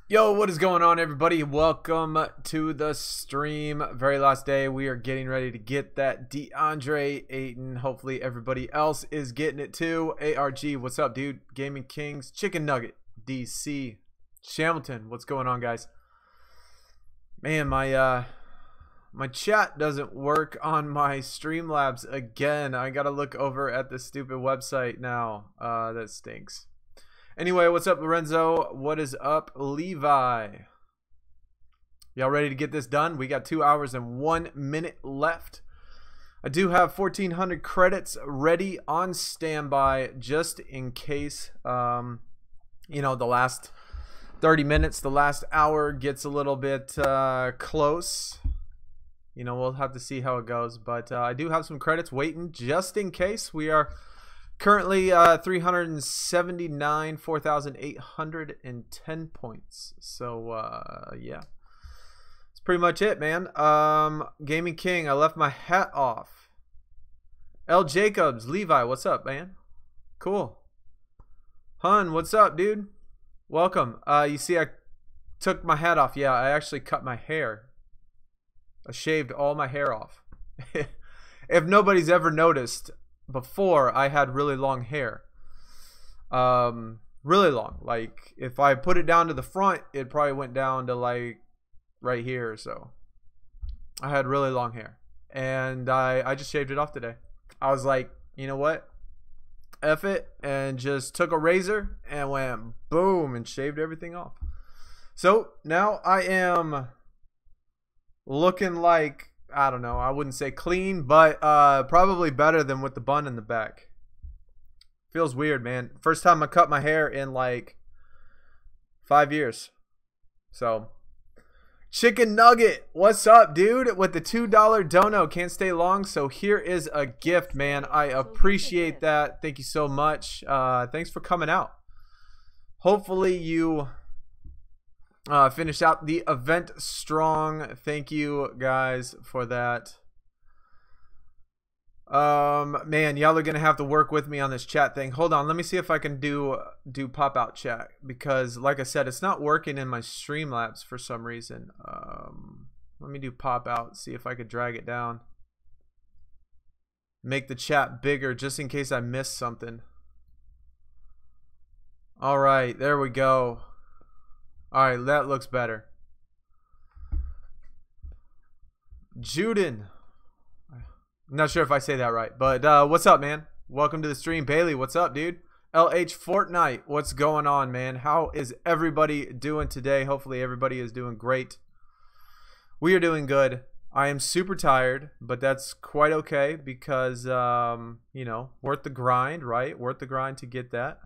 Yo, what is going on, everybody? Welcome to the stream. Very last day. We are getting ready to get that Deandre Ayton. Hopefully everybody else is getting it too. ARG, what's up, dude? Gaming Kings, Chicken Nugget, DC, Shamilton, what's going on, guys? Man, my chat doesn't work on my Streamlabs again. I gotta look over at the stupid website now. That stinks. Anyway, what's up, Lorenzo? What is up, Levi? Y'all ready to get this done? We got 2 hours and 1 minute left. I do have 1,400 credits ready on standby just in case, you know, the last 30 minutes, the last hour gets a little bit close. You know, we'll have to see how it goes. But I do have some credits waiting just in case. We are currently 379, 4,810 points. So yeah, that's pretty much it, man. Gaming King, I left my hat off. L Jacobs, Levi, what's up, man? Cool. Hun, what's up, dude? Welcome. You see, I took my hat off. Yeah, I actually cut my hair. I shaved all my hair off. If nobody's ever noticed, before I had really long hair, really long. Like if I put it down to the front, it probably went down to like right here or so. I had really long hair, and I just shaved it off today. I was like, you know what, F it, and just took a razor and went boom and shaved everything off. So now I am looking like, I don't know, I wouldn't say clean, but probably better than with the bun in the back. Feels weird, man. First time I cut my hair in like 5 years. So, Chicken Nugget, what's up, dude? With the $2 dono, can't stay long, so here is a gift, man. I appreciate that. Thank you so much. Thanks for coming out. Hopefully you finish out the event strong. Thank you guys for that. Man, y'all are gonna have to work with me on this chat thing. Hold on, let me see if I can do pop out chat, because like I said, it's not working in my Streamlabs for some reason. Let me do pop out, see if I could drag it down, make the chat bigger just in case I missed something. All right, there we go. Alright, that looks better. Juden. I'm not sure if I say that right, but what's up, man? Welcome to the stream. Bailey, what's up, dude? LH Fortnite, what's going on, man? How is everybody doing today? Hopefully everybody is doing great. We are doing good. I am super tired, but that's quite okay because, you know, worth the grind, right? Worth the grind to get that.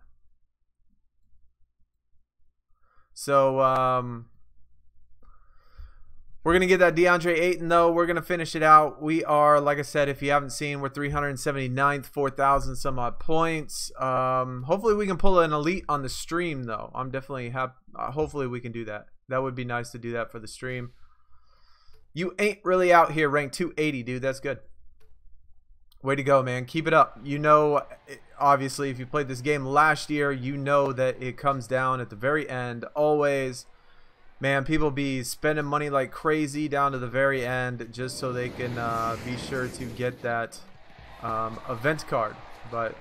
So, we're going to get that Deandre Ayton, though. We're going to finish it out. We are, like I said, if you haven't seen, we're 379th, 4,000 some odd points. Hopefully we can pull an elite on the stream, though. I'm definitely happy. Hopefully we can do that. That would be nice to do that for the stream. You ain't really out here ranked 280, dude. That's good. Way to go, man. Keep it up. You know, obviously, if you played this game last year, you know that it comes down at the very end. Always. Man, people be spending money like crazy down to the very end just so they can be sure to get that event card. But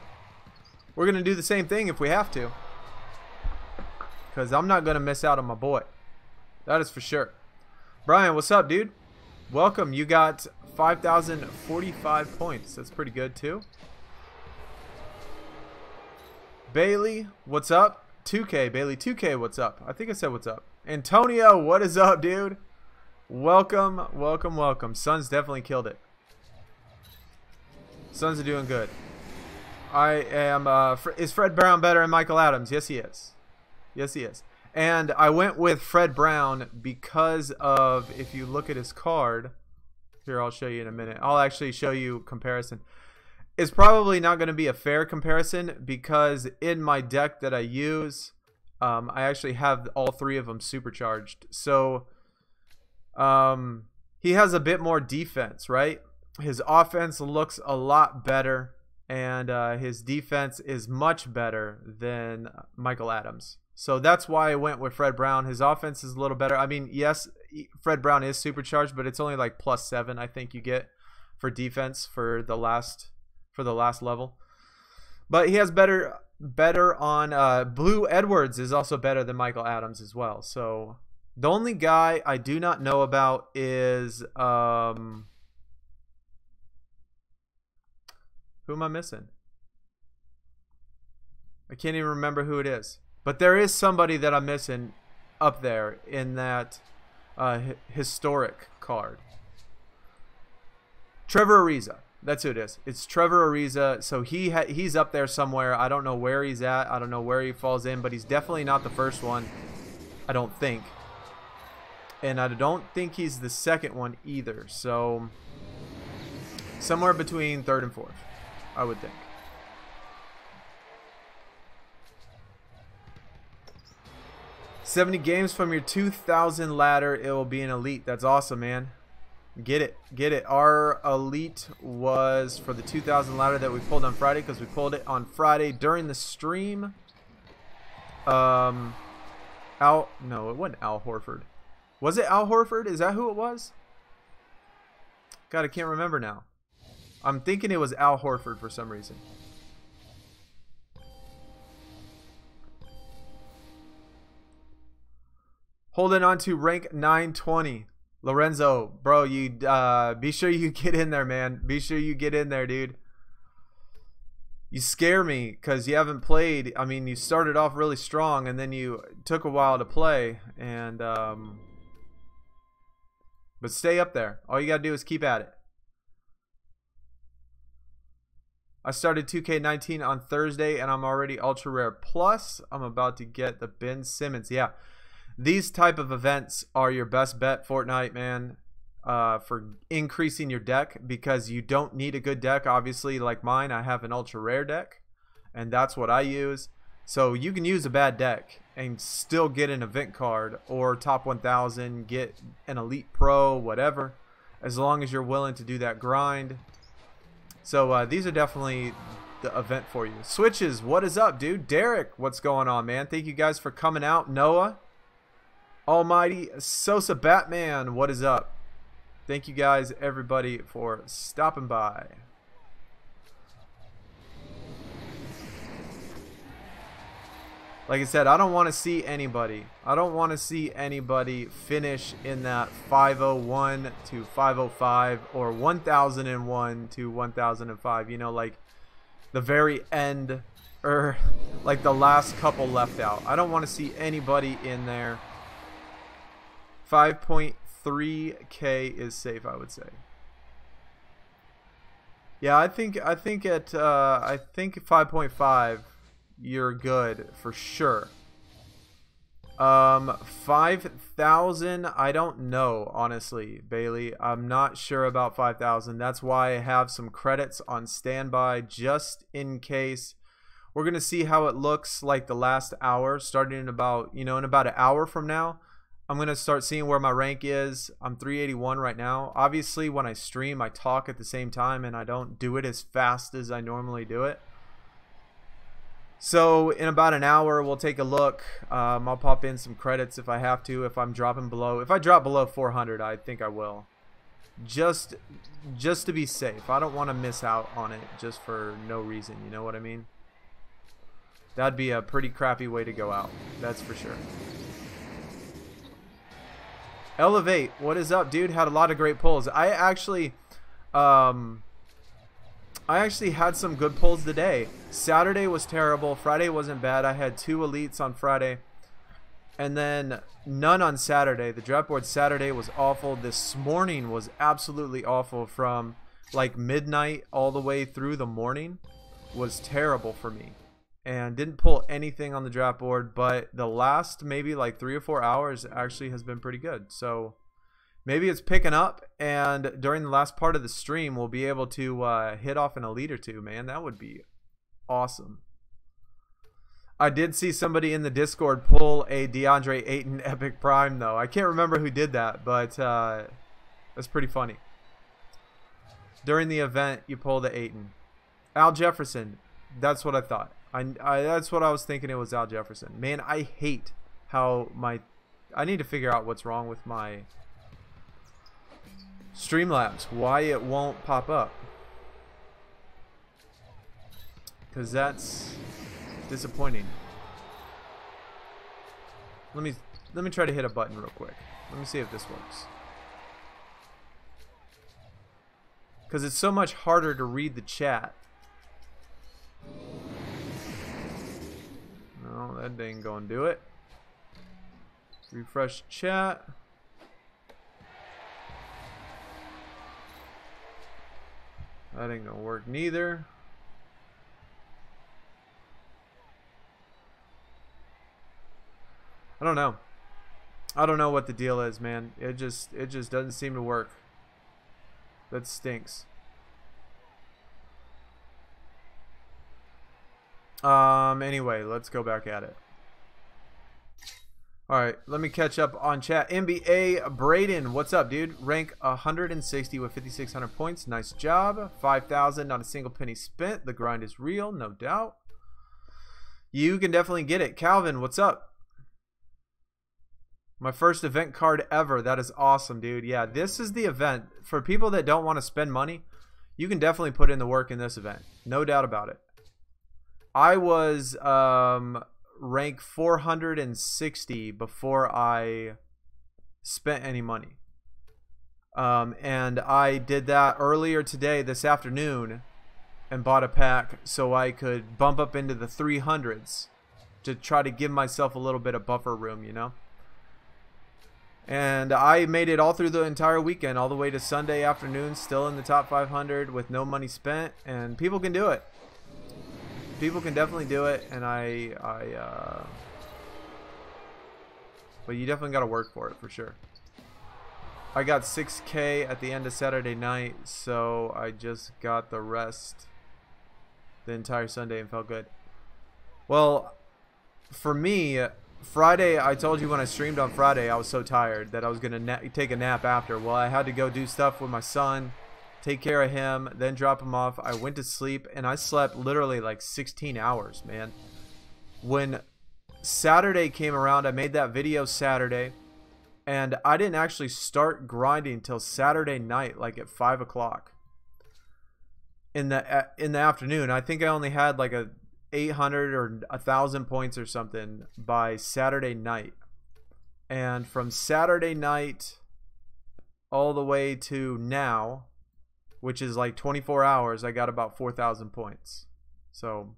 we're going to do the same thing if we have to, because I'm not going to miss out on my boy. That is for sure. Brian, what's up, dude? Welcome. You got 5,045 points. That's pretty good too. Bailey, what's up? 2K, Bailey 2K, what's up? I think I said what's up. Antonio, what is up, dude? Welcome, welcome, welcome. Suns definitely killed it. Suns are doing good. I am, is Fred Brown better than Michael Adams? Yes, he is. Yes, he is. And I went with Fred Brown because of, if you look at his card, here, I'll show you in a minute. I'll actually show you comparison. It's probably not going to be a fair comparison because in my deck that I use, I actually have all three of them supercharged. So he has a bit more defense, right? His offense looks a lot better. and his defense is much better than Michael Adams. So that's why I went with Fred Brown. His offense is a little better. I mean, yes, Fred Brown is supercharged, but it's only like +7 I think you get for defense for the last level. But he has better on Blue Edwards is also better than Michael Adams as well. So the only guy I do not know about is who am I missing? I can't even remember who it is. But there is somebody that I'm missing up there in that historic card. Trevor Ariza. That's who it is. It's Trevor Ariza. So he's up there somewhere. I don't know where he's at. I don't know where he falls in, but he's definitely not the first one, I don't think. And I don't think he's the second one either. So somewhere between third and fourth, I would think. $70 games from your 2,000 ladder. It will be an elite. That's awesome, man. Get it. Get it. Our elite was for the 2,000 ladder that we pulled on Friday, because we pulled it on Friday during the stream. No, it wasn't Al Horford. Was it Al Horford? Is that who it was? God, I can't remember now. I'm thinking it was Al Horford for some reason. Holding on to rank 920. Lorenzo, bro, you be sure you get in there, man. Be sure you get in there, dude. You scare me because you haven't played. I mean, you started off really strong and then you took a while to play. And but stay up there. All you gotta do is keep at it. I started 2K19 on Thursday and I'm already ultra rare. Plus, I'm about to get the Ben Simmons. Yeah. These type of events are your best bet, Fortnite, man, for increasing your deck, because you don't need a good deck. Obviously, like mine, I have an ultra rare deck, and that's what I use. So you can use a bad deck and still get an event card or top 1,000, get an elite pro, whatever, as long as you're willing to do that grind. So these are definitely the event for you. Switches, what is up, dude? Derek, what's going on, man? Thank you guys for coming out. Noah. Almighty Sosa Batman, what is up? Thank you guys, everybody, for stopping by. Like I said, I don't want to see anybody. I don't want to see anybody finish in that 501 to 505 or 1001 to 1005. You know, like the very end, or like the last couple left out. I don't want to see anybody in there. 5.3K is safe, I would say. Yeah, I think at 5.5 you're good for sure. 5,000, I don't know, honestly, Bailey. I'm not sure about 5,000. That's why I have some credits on standby just in case. We're gonna see how it looks like the last hour, starting in about, in about an hour from now. I'm going to start seeing where my rank is. I'm 381 right now. Obviously, when I stream, I talk at the same time, and I don't do it as fast as I normally do it. So in about an hour, we'll take a look. I'll pop in some credits if I have to, if I'm dropping below. If I drop below 400, I think I will. Just to be safe. I don't want to miss out on it just for no reason. You know what I mean? That'd be a pretty crappy way to go out. That's for sure. Elevate, what is up, dude? Had a lot of great pulls. I actually had some good pulls today. Saturday was terrible. Friday wasn't bad. I had 2 elites on Friday, and then none on Saturday. The draft board Saturday was awful. This morning was absolutely awful. From like midnight all the way through the morning was terrible for me. And didn't pull anything on the draft board, but the last maybe like 3 or 4 hours actually has been pretty good. So maybe it's picking up, and during the last part of the stream we'll be able to hit off an elite or two, man. That would be awesome. I did see somebody in the Discord pull a Deandre Ayton Epic Prime though. I can't remember who did that, but that's pretty funny. During the event you pull the Ayton. Al Jefferson. That's what I thought. That's what I was thinking. It was Al Jefferson. Man, I hate how my... I need to figure out what's wrong with my Streamlabs. Why it won't pop up. Because that's disappointing. Let me try to hit a button real quick. Let me see if this works. Because it's so much harder to read the chat. No, that ain't gonna do it. Refresh chat. That ain't gonna work neither. I don't know. I don't know what the deal is, man. It just doesn't seem to work. That stinks. Anyway, let's go back at it. Alright, let me catch up on chat. NBA Braden, what's up, dude? Rank 160 with 5,600 points. Nice job. 5,000, not a single penny spent. The grind is real, no doubt. You can definitely get it. Calvin, what's up? My first event card ever. That is awesome, dude. Yeah, this is the event. For people that don't want to spend money, you can definitely put in the work in this event. No doubt about it. I was rank 460 before I spent any money. And I did that earlier today, this afternoon, and bought a pack so I could bump up into the 300s to try to give myself a little bit of buffer room, you know? And I made it all through the entire weekend, all the way to Sunday afternoon, still in the top 500 with no money spent, and people can do it. People can definitely do it, and but you definitely got to work for it, for sure. I got 6K at the end of Saturday night, so I just got the rest the entire Sunday and felt good. Well, for me, Friday, I told you when I streamed on Friday, I was so tired that I was going to take a nap after. Well, I had to go do stuff with my son, take care of him, then drop him off. I went to sleep, and I slept literally like 16 hours, man. When Saturday came around, I made that video Saturday, and I didn't actually start grinding till Saturday night, like at 5 o'clock in the afternoon. I think I only had like a 800 or 1,000 points or something by Saturday night. And from Saturday night all the way to now, which is like 24 hours, I got about 4,000 points. So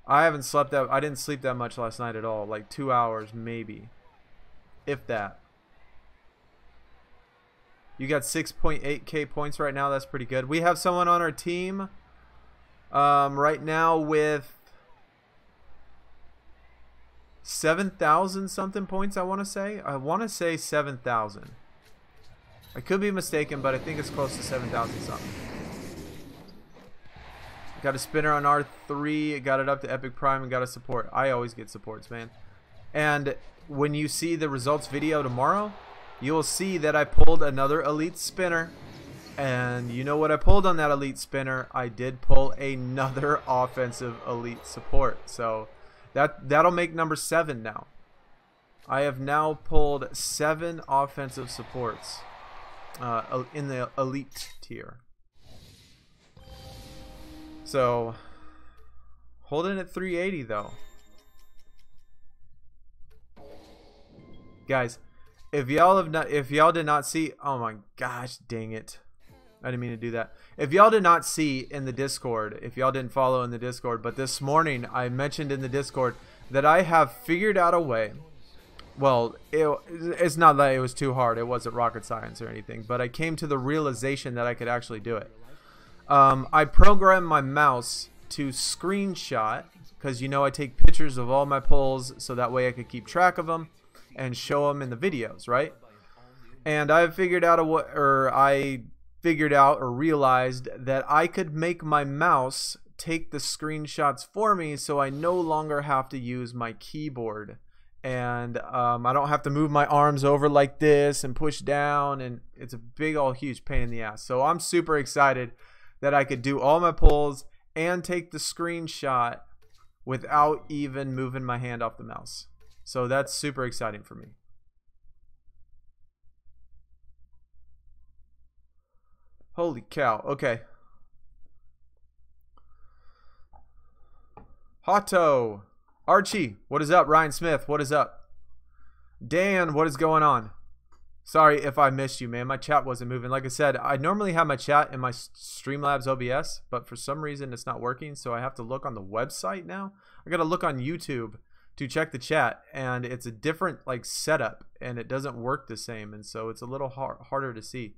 I haven't slept that, I didn't sleep that much last night at all, like 2 hours maybe, if that. You got 6.8k points right now. That's pretty good. We have someone on our team right now with 7,000 something points. I want to say 7,000. I could be mistaken, but I think it's close to 7,000 something. Got a spinner on R3, got it up to Epic Prime, and got a support. I always get supports, man. And when you see the results video tomorrow, you will see that I pulled another elite spinner. And you know what I pulled on that elite spinner? I did pull another offensive elite support. So that'll make number 7 now. I have now pulled 7 offensive supports in the elite tier. So holding at 380 though. Guys, if y'all did not see, oh my gosh, dang it. I didn't mean to do that. If y'all did not see in the Discord, if y'all didn't follow in the Discord, but this morning I mentioned in the Discord that I have figured out a way. Well, it's not that it was too hard. It wasn't rocket science or anything, but I came to the realization that I could actually do it. I programmed my mouse to screenshot, because you know I take pictures of all my pulls so that way I could keep track of them and show them in the videos, right? And I figured out or realized that I could make my mouse take the screenshots for me, so I no longer have to use my keyboard, and I don't have to move my arms over like this and push down, and it's a big old huge pain in the ass. So I'm super excited that I could do all my pulls and take the screenshot without even moving my hand off the mouse. So that's super exciting for me. Holy cow. Okay. Hato. Archie, what is up? Ryan Smith, what is up? Dan, what is going on? Sorry if I missed you, man. My chat wasn't moving. Like I said, I normally have my chat in my Streamlabs OBS, but for some reason it's not working, so I have to look on the website now. I gotta look on YouTube to check the chat, and it's a different like setup, and it doesn't work the same, and so it's a little harder to see.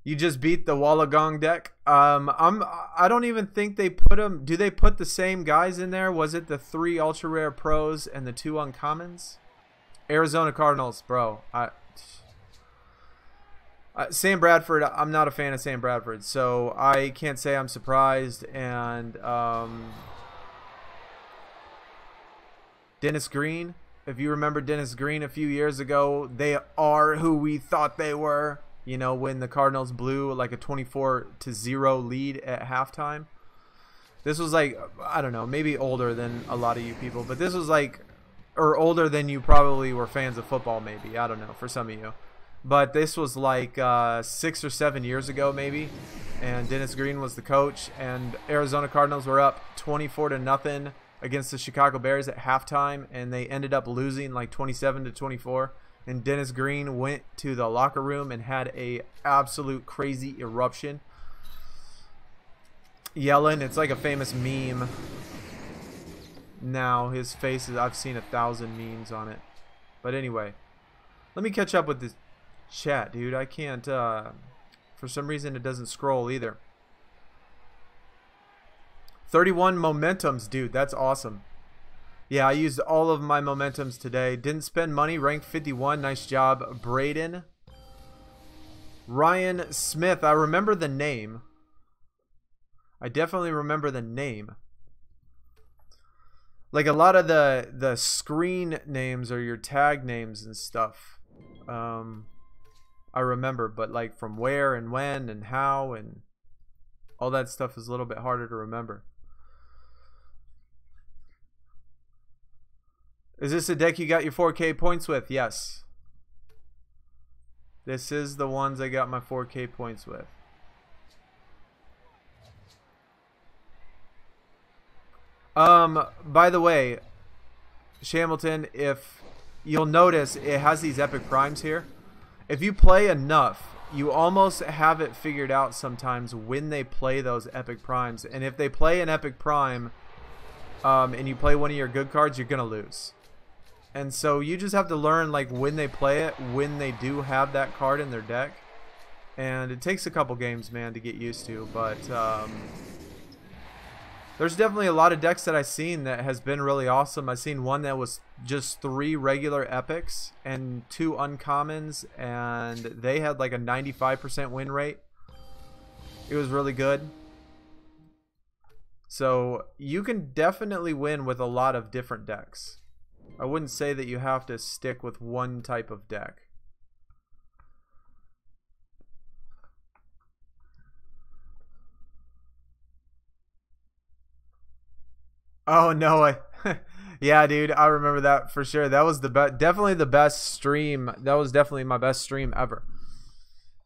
You just beat the Wollongong deck. I don't even think they put them. Do they put the same guys in there? Was it the 3 ultra rare pros and the 2 uncommons? Arizona Cardinals, bro. Sam Bradford. I'm not a fan of Sam Bradford, so I can't say I'm surprised. And Dennis Green. If you remember Dennis Green a few years ago, they are who we thought they were. You know, when the Cardinals blew like a 24-0 lead at halftime. This was like, I don't know, maybe older than a lot of you people, but this was like, or older than you probably were fans of football, maybe. I don't know, for some of you. But this was like 6 or 7 years ago, maybe. And Dennis Green was the coach, and Arizona Cardinals were up 24-0 against the Chicago Bears at halftime, and they ended up losing like 27-24. And Dennis Green went to the locker room and had a absolute crazy eruption, yelling. It's like a famous meme now. His face is, I've seen 1,000 memes on it. But anyway, let me catch up with this chat, dude. I can't for some reason it doesn't scroll either. 31 momentums, dude. That's awesome. Yeah, I used all of my momentums today. Didn't spend money. Ranked 51. Nice job, Braden. Ryan Smith. I remember the name. I definitely remember the name. Like a lot of the screen names or your tag names and stuff. I remember, but like from where and when and how and all that stuff is a little bit harder to remember. Is this a deck you got your 4K points with? Yes. This is the ones I got my 4K points with. By the way, Shamilton, if you'll notice, it has these epic primes here. If you play enough, you almost have it figured out sometimes when they play those epic primes. And if they play an epic prime, and you play one of your good cards, you're gonna lose. And so you just have to learn like when they play it, when they do have that card in their deck. And it takes a couple games, man, to get used to. But there's definitely a lot of decks that I've seen that has been really awesome. I've seen one that was just 3 regular epics and 2 uncommons, and they had like a 95% win rate. It was really good. So you can definitely win with a lot of different decks. I wouldn't say that you have to stick with one type of deck. Oh no, yeah, dude, I remember that for sure. That was definitely the best stream. That was definitely my best stream ever.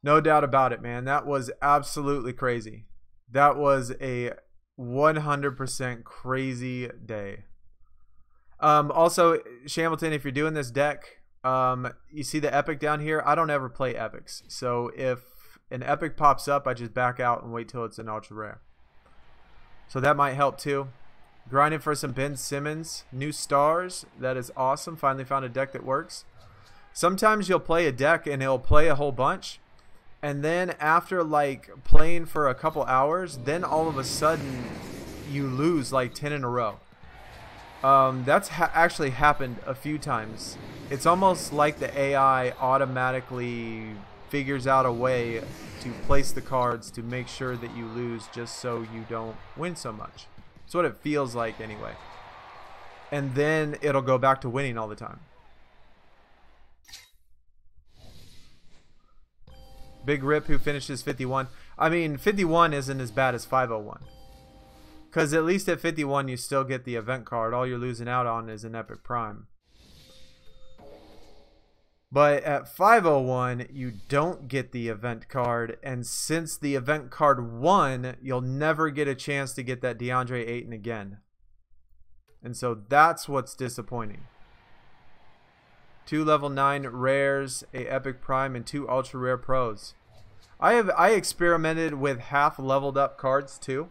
No doubt about it, man. That was absolutely crazy. That was a 100% crazy day. Also, Shamilton, if you're doing this deck, you see the epic down here. I don't ever play epics, so if an epic pops up, I just back out and wait till it's an ultra rare. So that might help too. Grinding for some Ben Simmons new stars. That is awesome. Finally found a deck that works. Sometimes you'll play a deck and it'll play a whole bunch, and then after like playing for a couple hours, then all of a sudden you lose like 10 in a row. That's actually happened a few times. It's almost like the AI automatically figures out a way to place the cards to make sure that you lose just so you don't win so much. That's what it feels like anyway. And then it'll go back to winning all the time. Big Rip, who finishes 51. I mean, 51 isn't as bad as 501. Because at least at 51, you still get the event card. All you're losing out on is an Epic Prime. But at 501, you don't get the event card. And since the event card won, you'll never get a chance to get that Deandre Ayton again. And so that's what's disappointing. 2 level 9 rares, a Epic Prime, and 2 ultra rare pros. I experimented with half leveled up cards too.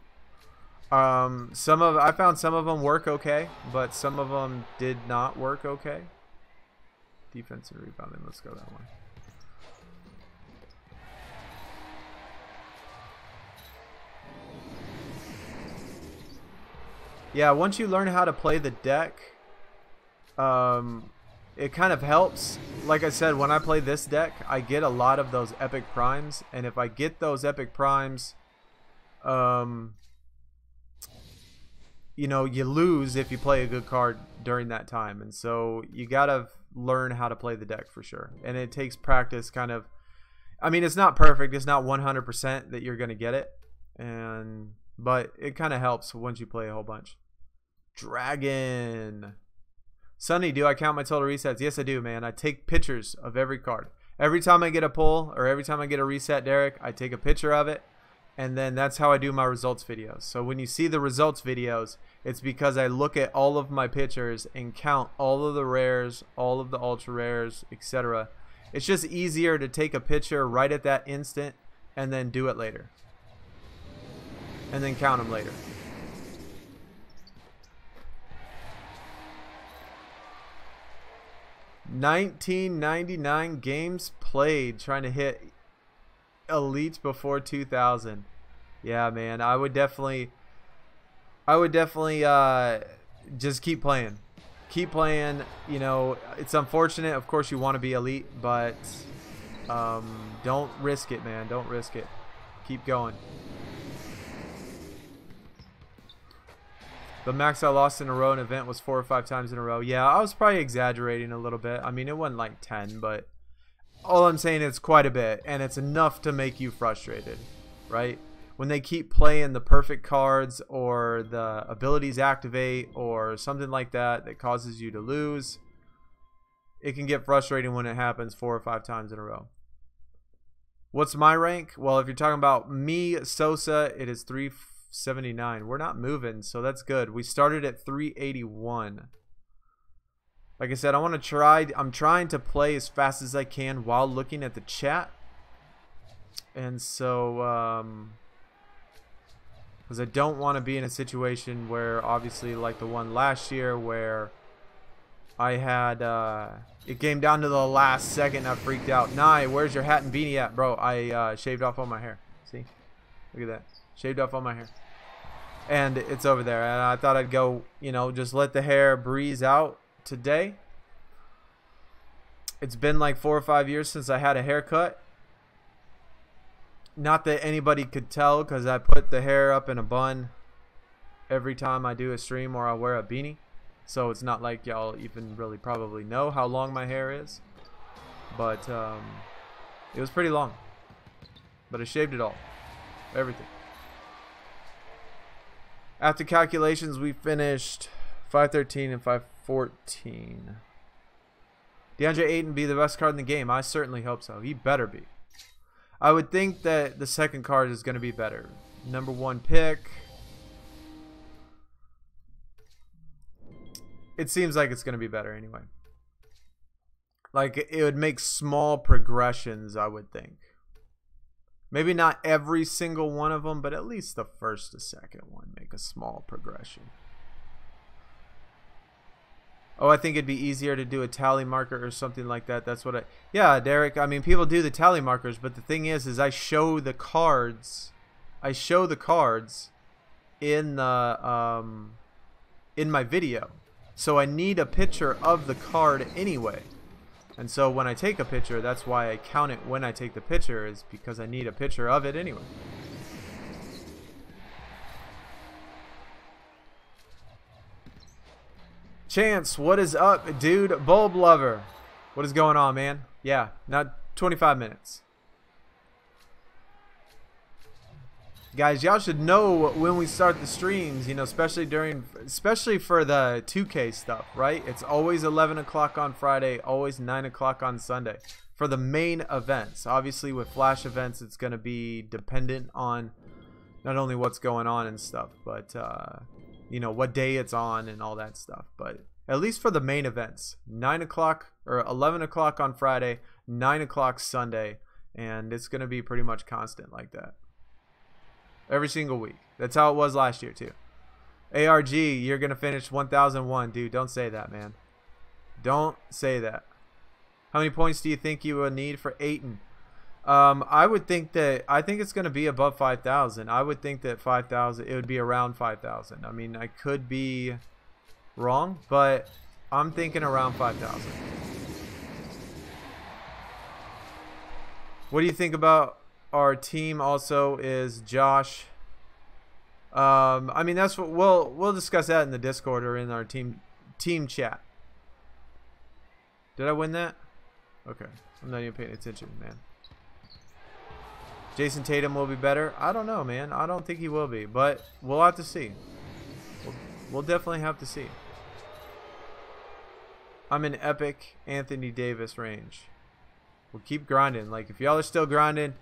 I found some of them work okay, but some of them did not work okay. Defense and rebounding, let's go that one. Yeah, once you learn how to play the deck, it kind of helps. Like I said, when I play this deck, I get a lot of those Epic Primes, and if I get those Epic Primes, you know, you lose if you play a good card during that time. And so you gotta learn how to play the deck for sure, and it takes practice. Kind of, I mean, it's not perfect, it's not 100% that you're gonna get it, but it kind of helps once you play a whole bunch. Dragon. Sonny, do I count my total resets? Yes, I do, man. I take pictures of every card. Every time I get a pull or every time I get a reset, Derek, I take a picture of it, and then that's how I do my results videos. So when you see the results videos, it's because I look at all of my pictures and count all of the rares, all of the ultra rares, etc. It's just easier to take a picture right at that instant and then do it later. And then count them later. $19.99 games played, trying to hit elites before 2000. Yeah, man, I would definitely just keep playing. Keep playing. You know, it's unfortunate, of course you want to be elite, but don't risk it, man. Don't risk it. Keep going. The max I lost in a row in an event was 4 or 5 times in a row. Yeah, I was probably exaggerating a little bit. I mean, it wasn't like 10, but all I'm saying is quite a bit, and it's enough to make you frustrated, right? When they keep playing the perfect cards or the abilities activate or something like that that causes you to lose, it can get frustrating when it happens 4 or 5 times in a row. What's my rank? Well, if you're talking about me, Sosa, it is 379. We're not moving, so that's good. We started at 381. Like I said, I'm trying to play as fast as I can while looking at the chat. And so because I don't want to be in a situation where, obviously, like the one last year where I had it came down to the last second, I freaked out. Nye, where's your hat and beanie at? Bro, I shaved off all my hair. See? Look at that. Shaved off all my hair. And it's over there. And I thought I'd go, you know, just let the hair breeze out today. It's been like 4 or 5 years since I had a haircut. Not that anybody could tell, because I put the hair up in a bun every time I do a stream or I wear a beanie. So it's not like y'all even really probably know how long my hair is. But it was pretty long. But I shaved it all. Everything. After calculations, we finished 513 and 514. Deandre Ayton be the best card in the game. I certainly hope so. He better be. I would think that the second card is going to be better. Number 1 pick. It seems like it's going to be better anyway. Like, it would make small progressions, I would think. Maybe not every single one of them, but at least the first to second one make a small progression. Oh, I think it'd be easier to do a tally marker or something like that. That's what yeah, Derek, I mean, people do the tally markers, but the thing is I show the cards. I show the cards in the in my video. So I need a picture of the card anyway. And so when I take a picture, that's why I count it when I take the picture, is because I need a picture of it anyway. Chance, what is up, dude? Bulb Lover, what is going on, man? Yeah, not 25 minutes. Guys, y'all should know when we start the streams, you know, especially for the 2K stuff, right? It's always 11 o'clock on Friday, always 9 o'clock on Sunday for the main events. Obviously, with Flash events, it's going to be dependent on not only what's going on and stuff, but, you know, what day it's on and all that stuff. But at least for the main events, 9 o'clock or 11 o'clock on Friday, 9 o'clock Sunday, and it's going to be pretty much constant like that. Every single week. That's how it was last year too. ARG, you're going to finish 1001. Dude, don't say that, man. Don't say that. How many points do you think you will need for Ayton? I think it's going to be above 5,000. I would think that 5,000, it would be around 5,000. I mean, I could be wrong, but I'm thinking around 5,000. What do you think about our team? Also is Josh. I mean, that's what we'll discuss that in the Discord or in our team chat. Did I win that? Okay, I'm not even paying attention, man. Jason Tatum will be better. I don't know, man. I don't think he will be, but we'll have to see. We'll definitely have to see. I'm in epic Anthony Davis range. We'll keep grinding. Like, if y'all are still grinding,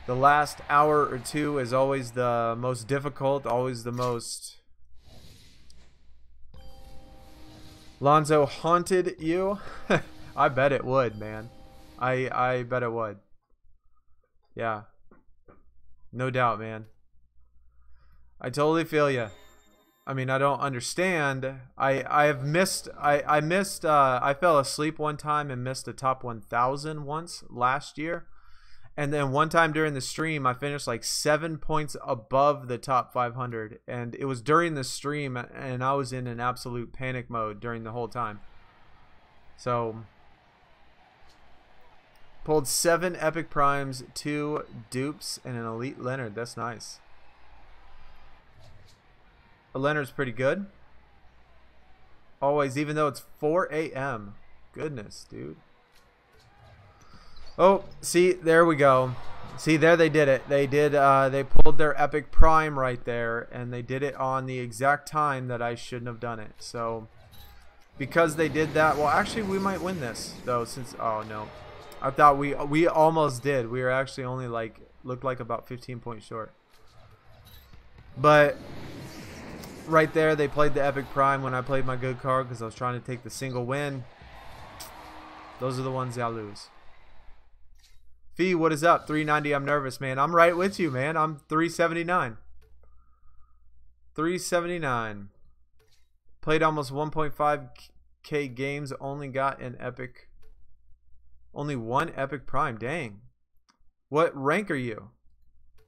the last hour or two is always the most difficult, always the most. Lonzo haunted you? I bet it would, man. I bet it would. Yeah. No doubt, man. I totally feel you. I mean, I don't understand. I fell asleep one time and missed a top 1,000 once last year. And then one time during the stream, I finished like 7 points above the top 500. And it was during the stream, and I was in an absolute panic mode during the whole time. So, pulled 7 epic primes, 2 dupes, and an elite Leonard. That's nice. A Leonard's pretty good. Always, even though it's 4 a.m. Goodness, dude. Oh, see, there we go. See, there they did it. They did. They pulled their epic prime right there, and they did it on the exact time that I shouldn't have done it. So, because they did that, well, actually, we might win this though. Since no, I thought we almost did. We were actually only like looked like about 15 points short. But right there, they played the epic prime when I played my good card because I was trying to take the single win. Those are the ones y'all lose. Fee, what is up? 390. I'm nervous, man. I'm right with you, man. I'm 379. 379. Played almost 1.5k games. Only got an epic. Only one epic prime. Dang. What rank are you?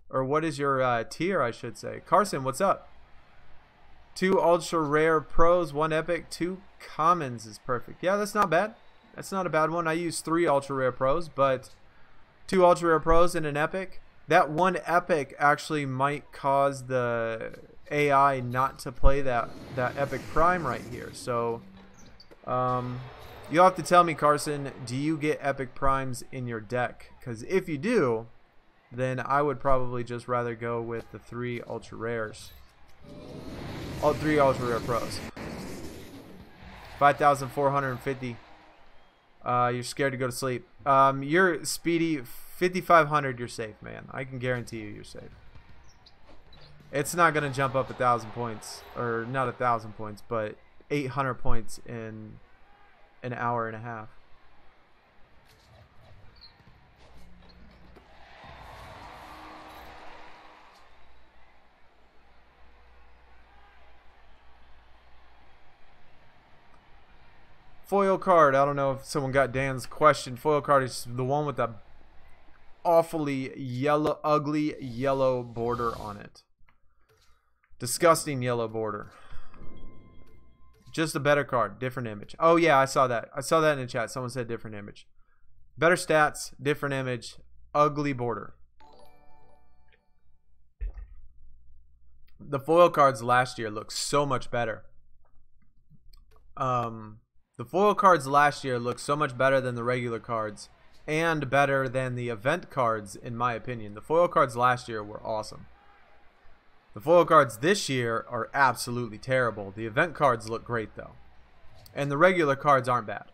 Or what is your tier, I should say? Carson, what's up? 2 ultra rare pros, 1 epic, 2 commons is perfect. Yeah, that's not bad. That's not a bad one. I use 3 ultra rare pros, but 2 ultra rare pros and an epic. That 1 epic actually might cause the AI not to play that epic prime right here. So you'll have to tell me, Carson, do you get epic primes in your deck? Because if you do, then I would probably just rather go with the 3 ultra rares. All 3 ultra rare pros. 5,450. You're scared to go to sleep. You're speedy 5,500. You're safe, man. I can guarantee you're safe. It's not gonna jump up 1,000 points, or not 1,000 points, but 800 points in an hour and a half. Foil card. I don't know if someone got Dan's question. Foil card is the one with the awfully yellow, ugly yellow border on it. Disgusting yellow border. Just a better card. Different image. Oh, yeah, I saw that. I saw that in the chat. Someone said different image. Better stats, different image, ugly border. The foil cards last year looked so much better. The foil cards last year looked so much better than the regular cards, and better than the event cards, in my opinion. The foil cards last year were awesome. The foil cards this year are absolutely terrible. The event cards look great though. And the regular cards aren't bad.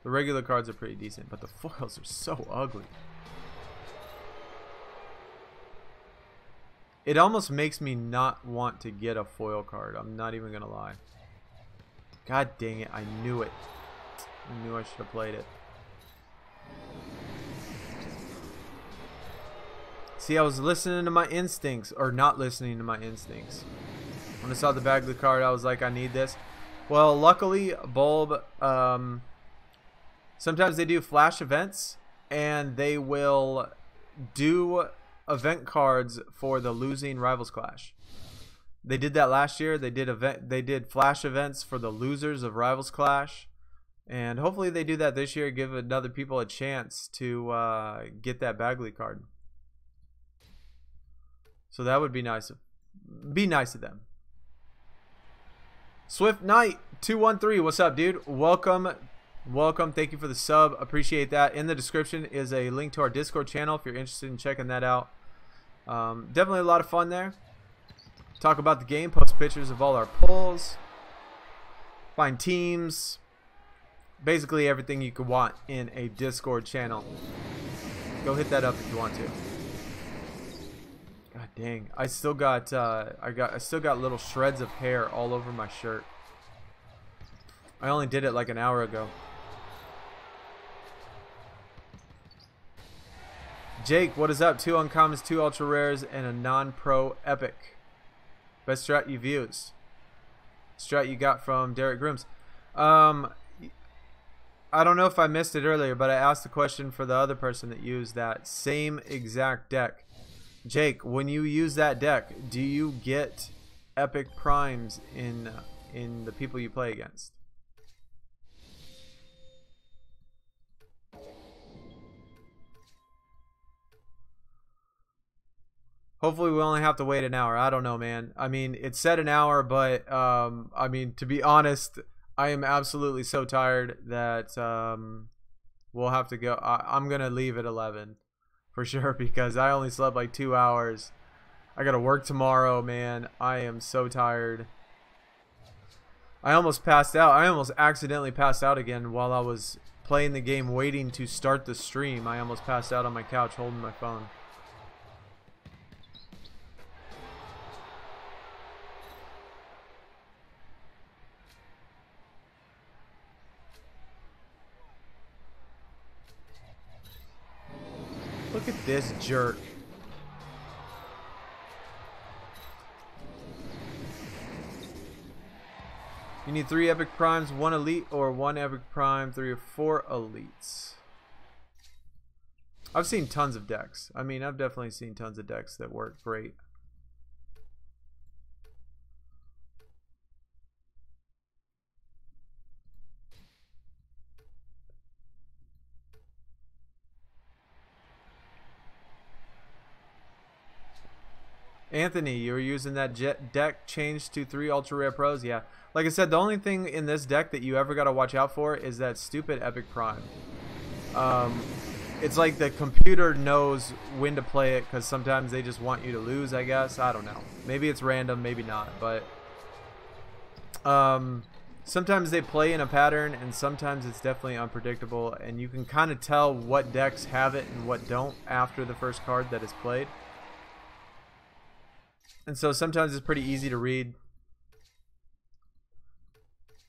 The regular cards are pretty decent, but the foils are so ugly. It almost makes me not want to get a foil card. I'm not even gonna lie. God dang it, I knew it. I knew I should have played it. See, I was listening to my instincts, or not listening to my instincts. When I saw the Bagley card, I was like, I need this. Well, luckily, Bulb, sometimes they do flash events, and they will do event cards for the losing Rivals Clash. They did that last year. They did flash events for the losers of Rivals Clash, and hopefully they do that this year. Give other people a chance to get that Bagley card. So that would be nice. Be nice to them. Swift Knight 213, what's up, dude? Welcome. Thank you for the sub. Appreciate that. In the description is a link to our Discord channel if you're interested in checking that out. Definitely a lot of fun there. Talk about the game, post pictures of all our pulls, find teams, basically everything you could want in a Discord channel. Go hit that up if you want to. God dang, I still got little shreds of hair all over my shirt. I only did it like an hour ago. Jake, what is up? 2 uncommons, 2 ultra rares, and a non-pro epic. Best strat you've used. Strat you got from Derek Grooms. I don't know if I missed it earlier, but I asked the question for the other person that used that same exact deck. Jake, when you use that deck, do you get epic primes in the people you play against? Hopefully we only have to wait an hour. I don't know, man. I mean, it said an hour, but I mean, to be honest, I am absolutely so tired that we'll have to go. I'm gonna leave at 11 for sure because I only slept like 2 hours. I gotta work tomorrow, man. I am so tired. I almost passed out. I almost accidentally passed out again while I was playing the game, waiting to start the stream. I almost passed out on my couch holding my phone. Look at this jerk. You need 3 epic primes, 1 elite, or 1 epic prime, 3 or 4 elites. I've seen tons of decks. I mean, I've definitely seen tons of decks that work great. Anthony, you were using that deck changed to 3 ultra rare pros. Yeah, like I said, the only thing in this deck that you ever got to watch out for is that stupid epic prime. It's like the computer knows when to play it because sometimes they just want you to lose, I guess. I don't know, maybe it's random, maybe not, but sometimes they play in a pattern and sometimes it's definitely unpredictable, and you can kind of tell what decks have it and what don't after the first card that is played. And so sometimes it's pretty easy to read.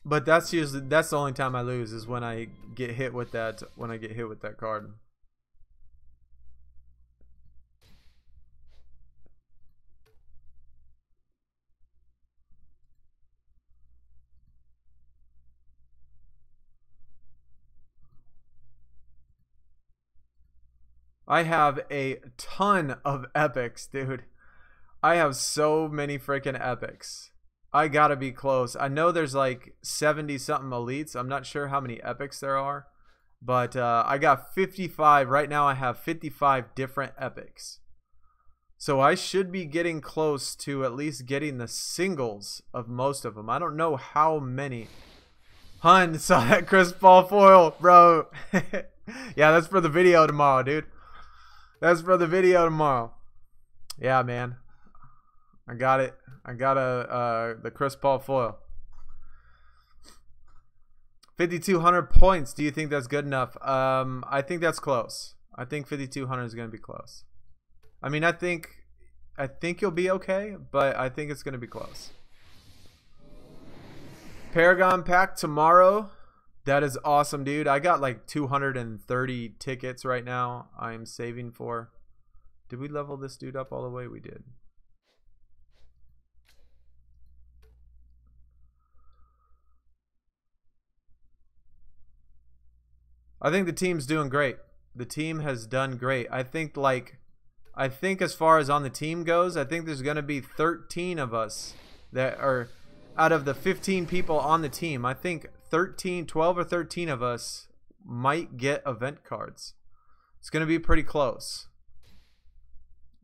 But that's the only time I lose is when I get hit with that card. I have a ton of epics, dude. I have so many freaking epics. I gotta be close. I know there's like 70 something elites. I'm not sure how many epics there are, but I got 55 right now. I have 55 different epics, so I should be getting close to at least getting the singles of most of them. I don't know how many. Hun, saw that Chris Paul foil, bro. Yeah, that's for the video tomorrow, dude. That's for the video tomorrow. Yeah, man. I got it. I got the Chris Paul foil. 5,200 points. Do you think that's good enough? I think that's close. I think 5,200 is going to be close. I mean, I think you'll be okay, but I think it's going to be close. Paragon pack tomorrow. That is awesome, dude. I got like 230 tickets right now I'm saving for. Did we level this dude up all the way? We did. I think the team's doing great. The team has done great. I think as far as on the team goes, I think there's going to be 13 of us that are out of the 15 people on the team. I think 12 or 13 of us might get event cards. It's going to be pretty close.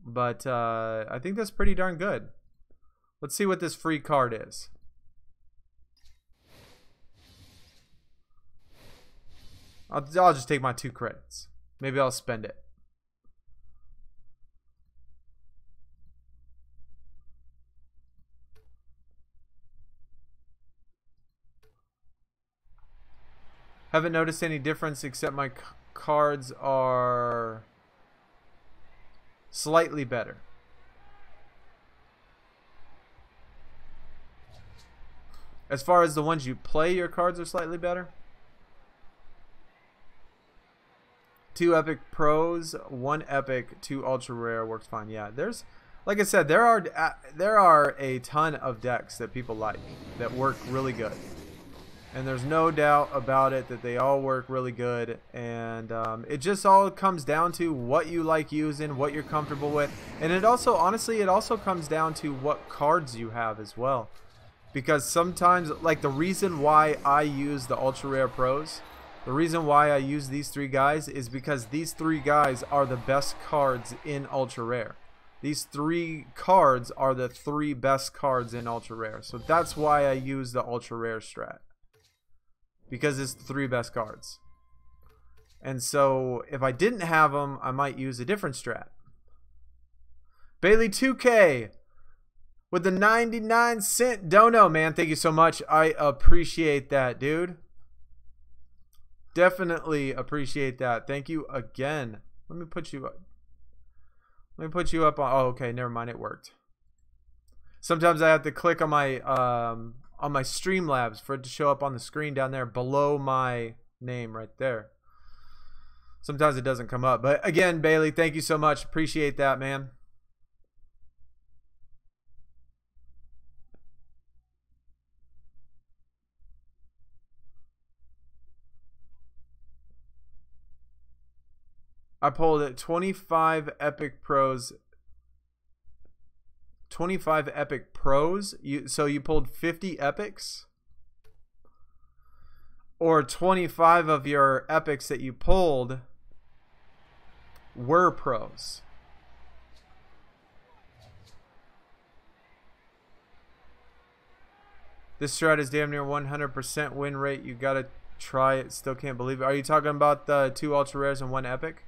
But I think that's pretty darn good. Let's see what this free card is. I'll just take my 2 credits. Maybe I'll spend it. Haven't noticed any difference except my cards are slightly better. As far as the ones you play, your cards are slightly better. 2 epic pros, 1 epic, 2 ultra rare works fine. Yeah, there's, like I said, there are a ton of decks that people like that work really good, and there's no doubt about it that they all work really good. And it just all comes down to what you like using, what you're comfortable with, and it also, honestly, it also comes down to what cards you have as well. Because sometimes, like, the reason why I use the ultra rare pros, the reason why I use these 3 guys is because these 3 guys are the best cards in ultra rare. These 3 cards are the 3 best cards in ultra rare. So that's why I use the ultra rare strat, because it's the 3 best cards. And so if I didn't have them, I might use a different strat. Bailey2k with the 99-cent dono, man. Thank you so much. I appreciate that, dude. Definitely appreciate that. Thank you again. Let me put you up. Let me put you up on. Oh, okay. Never mind. It worked. Sometimes I have to click on my Streamlabs for it to show up on the screen down there below my name right there. Sometimes it doesn't come up. But again, Bailey, thank you so much. Appreciate that, man. I pulled it 25 epic pros. 25 epic pros. So you pulled 50 epics? Or 25 of your epics that you pulled were pros? This strat is damn near 100% win rate. You gotta try it. Still can't believe it. Are you talking about the 2 ultra rares and 1 epic?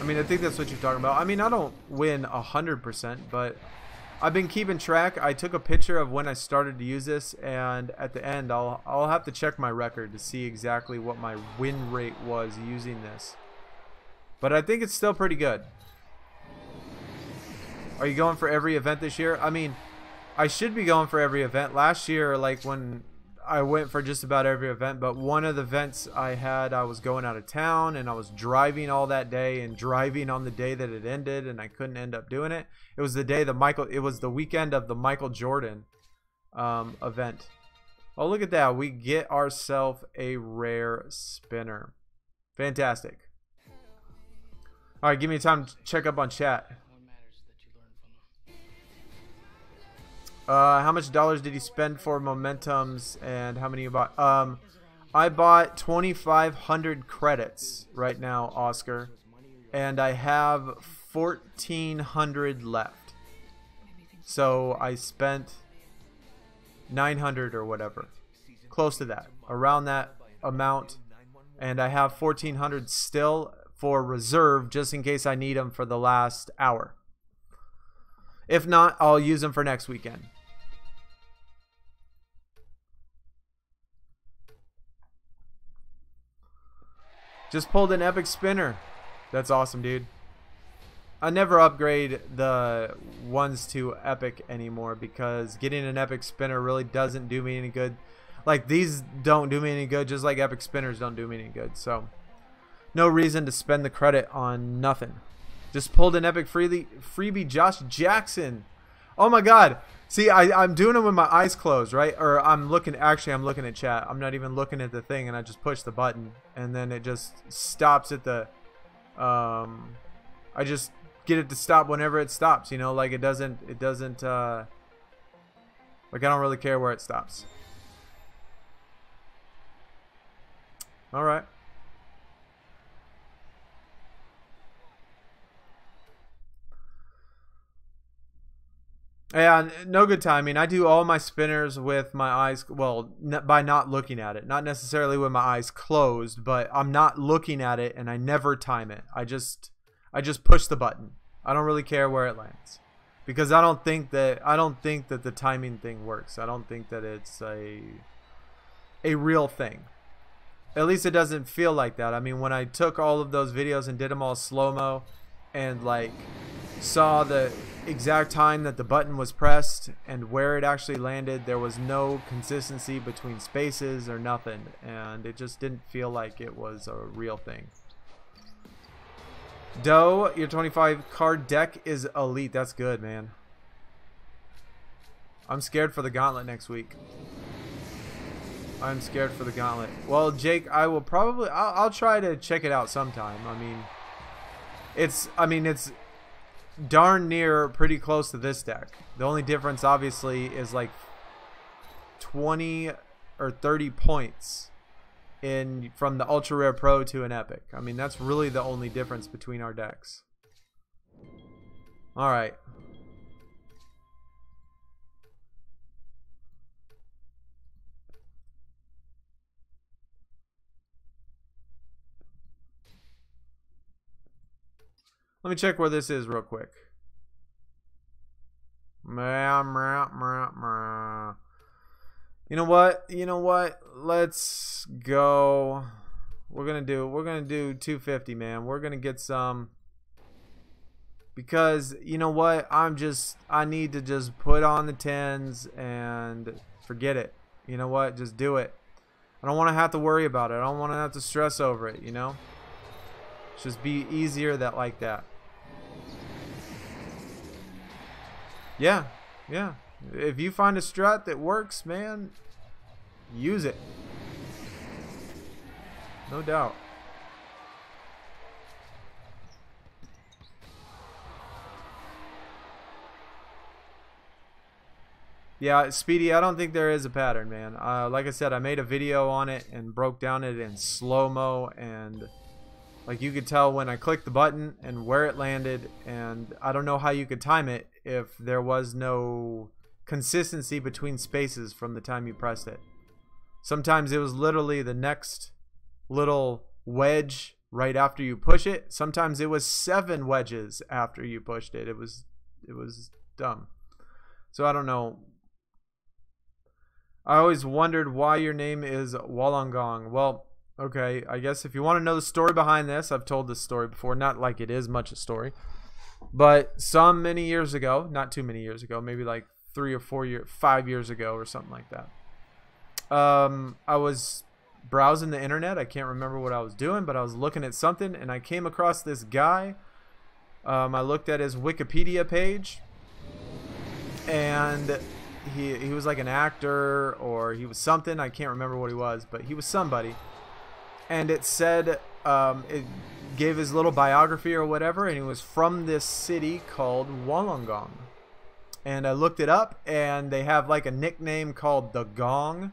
I mean, I think that's what you're talking about. I mean, I don't win 100%, but I've been keeping track. I took a picture of when I started to use this, and at the end, I'll have to check my record to see exactly what my win rate was using this. But I think it's still pretty good. Are you going for every event this year? I mean, I should be going for every event. Last year, like when I went for just about every event, but one of the events I had, I was going out of town and I was driving all that day and driving on the day that it ended, and I couldn't end up doing it. It was the day it was the weekend of the Michael Jordan event. Oh, look at that. We get ourselves a rare spinner. Fantastic. All right, give me time to check up on chat. How much dollars did he spend for momentums, and how many you bought? I bought 2,500 credits right now, Oscar, and I have 1,400 left. So I spent 900 or whatever, close to that, around that, amount, and I have 1,400 still for reserve just in case I need them for the last hour. If not, I'll use them for next weekend. Just pulled an epic spinner. That's awesome, dude. I never upgrade the ones to epic anymore because getting an epic spinner really doesn't do me any good. Like, these don't do me any good, just like epic spinners don't do me any good. So no reason to spend the credit on nothing. Just pulled an epic freebie Josh Jackson. Oh my god. See, I'm doing it with my eyes closed, right? Or I'm looking at chat. I'm not even looking at the thing, and I just push the button and then it just stops at the I just get it to stop whenever it stops, you know, like it doesn't like I don't really care where it stops. All right. Yeah, no good timing. I do all my spinners with my eyes, well, by not looking at it. Not necessarily with my eyes closed, but I'm not looking at it and I never time it. I just push the button. I don't really care where it lands. Because I don't think that the timing thing works. I don't think that it's a real thing. At least it doesn't feel like that. I mean, when I took all of those videos and did them all slow-mo and like saw the exact time that the button was pressed and where it actually landed, there was no consistency between spaces or nothing, and it just didn't feel like it was a real thing. Doe, your 25 card deck is elite. That's good, man. I'm scared for the gauntlet next week. I'm scared for the gauntlet. Well, Jake, I will probably I'll try to check it out sometime. I mean it's darn near pretty close to this deck. The only difference obviously is like 20 or 30 points in from the ultra rare pro to an epic. I mean, that's really the only difference between our decks. All right. Let me check where this is real quick. You know what? You know what? Let's go. We're gonna do 250, man. We're gonna get some, because you know what? I need to just put on the 10s and forget it. You know what? Just do it. I don't want to have to worry about it. I don't want to have to stress over it, you know? Just be easier like that. Yeah, yeah. If you find a strat that works, man, use it. No doubt. Yeah, Speedy, I don't think there is a pattern, man. Like I said, I made a video on it and broke down it in slow-mo, and like you could tell when I clicked the button and where it landed, and I don't know how you could time it if there was no consistency between spaces from the time you pressed it. Sometimes it was literally the next little wedge right after you push it. Sometimes it was 7 wedges after you pushed it. It was dumb. So I don't know. I always wondered why your name is Wollongong. Well, okay, I guess if you want to know the story behind this, I've told this story before. Not like it is much a story, but many years ago, not too many years ago, maybe like 5 years ago or something like that. I was browsing the internet. I can't remember what I was doing, but I was looking at something and I came across this guy. I looked at his Wikipedia page, and he was like an actor, or he was something. I can't remember what he was, but he was somebody. And it said, it gave his little biography or whatever, and he was from this city called Wollongong. And I looked it up, and they have like a nickname called the Gong,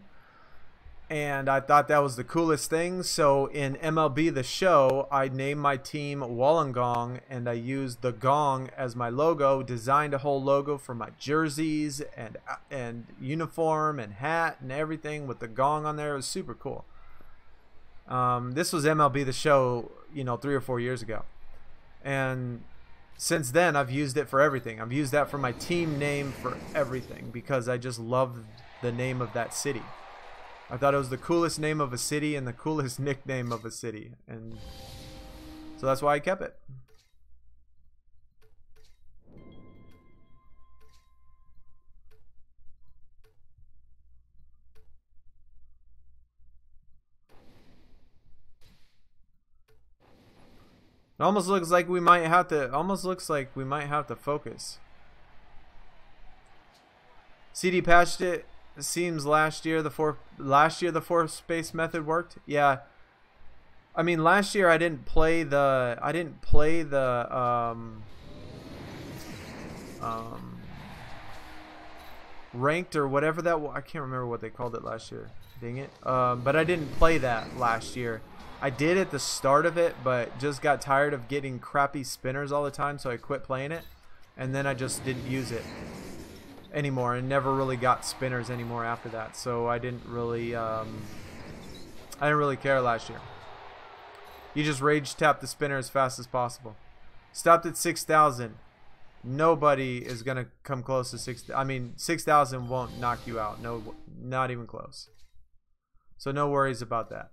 and I thought that was the coolest thing. So in MLB The Show, I named my team Wollongong, and I used the Gong as my logo, designed a whole logo for my jerseys and uniform and hat and everything with the Gong on there. It was super cool. This was MLB The Show, you know, 3 or 4 years ago. And since then, I've used it for everything. I've used that for my team name for everything because I just love the name of that city. I thought it was the coolest name of a city and the coolest nickname of a city. And so that's why I kept it. It almost looks like we might have to focus. CD patched it. It seems last year the four space method worked. Yeah. I mean, last year I didn't play the ranked or whatever that I can't remember what they called it last year. Dang it. But I didn't play that last year. I did at the start of it, but just got tired of getting crappy spinners all the time, so I quit playing it. And then I just didn't use it anymore and never really got spinners anymore after that. So I didn't really care last year. You just rage tap the spinner as fast as possible. Stopped at 6,000. Nobody is going to come close to 6,000. I mean, 6,000 won't knock you out. No, not even close. So no worries about that.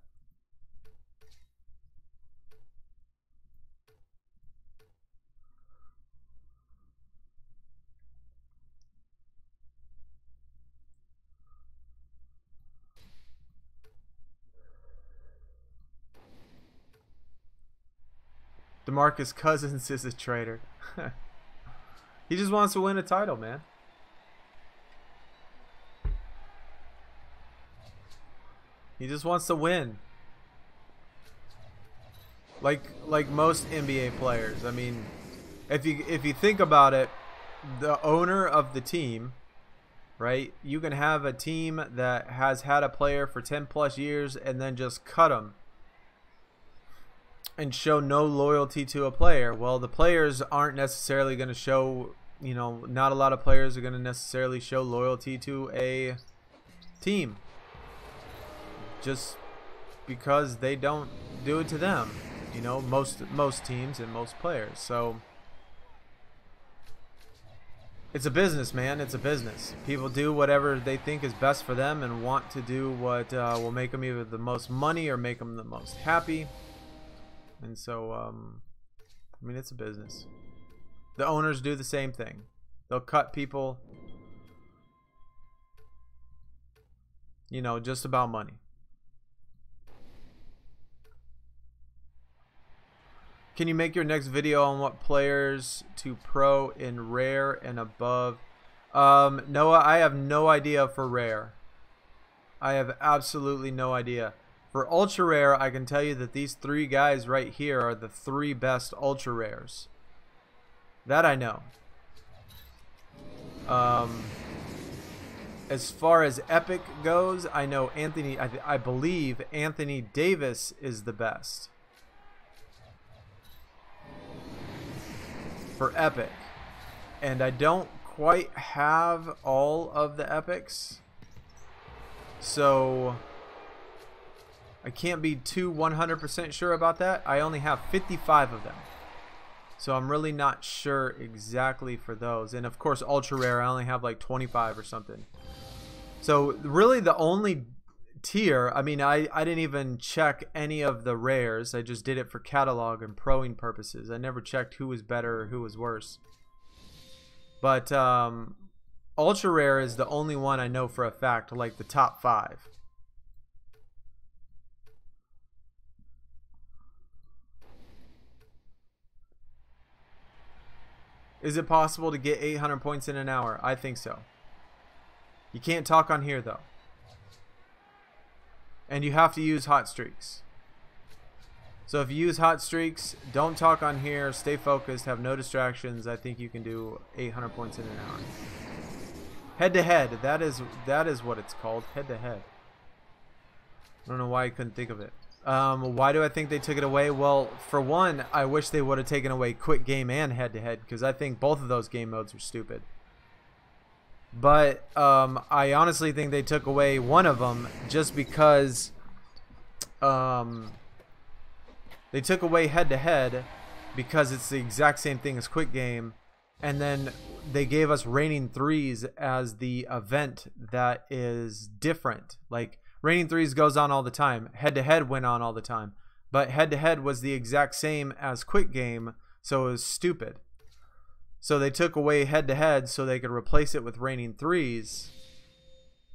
DeMarcus Cousins is a traitor. He just wants to win a title, man. He just wants to win. Like most NBA players. I mean, if you think about it, the owner of the team, right? You can have a team that has had a player for 10 plus years and then just cut him and show no loyalty to a player. Well, the players aren't necessarily going to show, you know, not a lot of players are going to necessarily show loyalty to a team just because they don't do it to them, you know, most teams and most players. So it's a business, man. It's a business. People do whatever they think is best for them and want to do what will make them either the most money or make them the most happy. And so, I mean, it's a business. The owners do the same thing. They'll cut people, you know, just about money. Can you make your next video on what players to pro in rare and above? Noah, I have no idea for rare. I have absolutely no idea. For ultra rare, I can tell you that these 3 guys right here are the 3 best ultra rares. That I know. As far as epic goes, I know I believe Anthony Davis is the best for epic. And I don't quite have all of the epics. So I can't be too 100% sure about that. I only have 55 of them. So I'm really not sure exactly for those. And of course, ultra rare, I only have like 25 or something. So really the only tier, I mean, I didn't even check any of the rares. I just did it for catalog and proing purposes. I never checked who was better or who was worse. But ultra rare is the only one I know for a fact, like the top 5. Is it possible to get 800 points in an hour? I think so. You can't talk on here though. And you have to use hot streaks. So if you use hot streaks, don't talk on here, stay focused, have no distractions. I think you can do 800 points in an hour. Head to head, that is what it's called, head to head. I don't know why I couldn't think of it. Why do I think they took it away? Well, for one, I wish they would have taken away quick game and head to head, because I think both of those game modes are stupid. But I honestly think they took away one of them just because they took away head-to-head because it's the exact same thing as quick game, and then they gave us raining threes as the event that is different. Like raining threes goes on all the time, head-to-head went on all the time, but head-to-head was the exact same as quick game, so it was stupid. So they took away head-to-head so they could replace it with raining threes,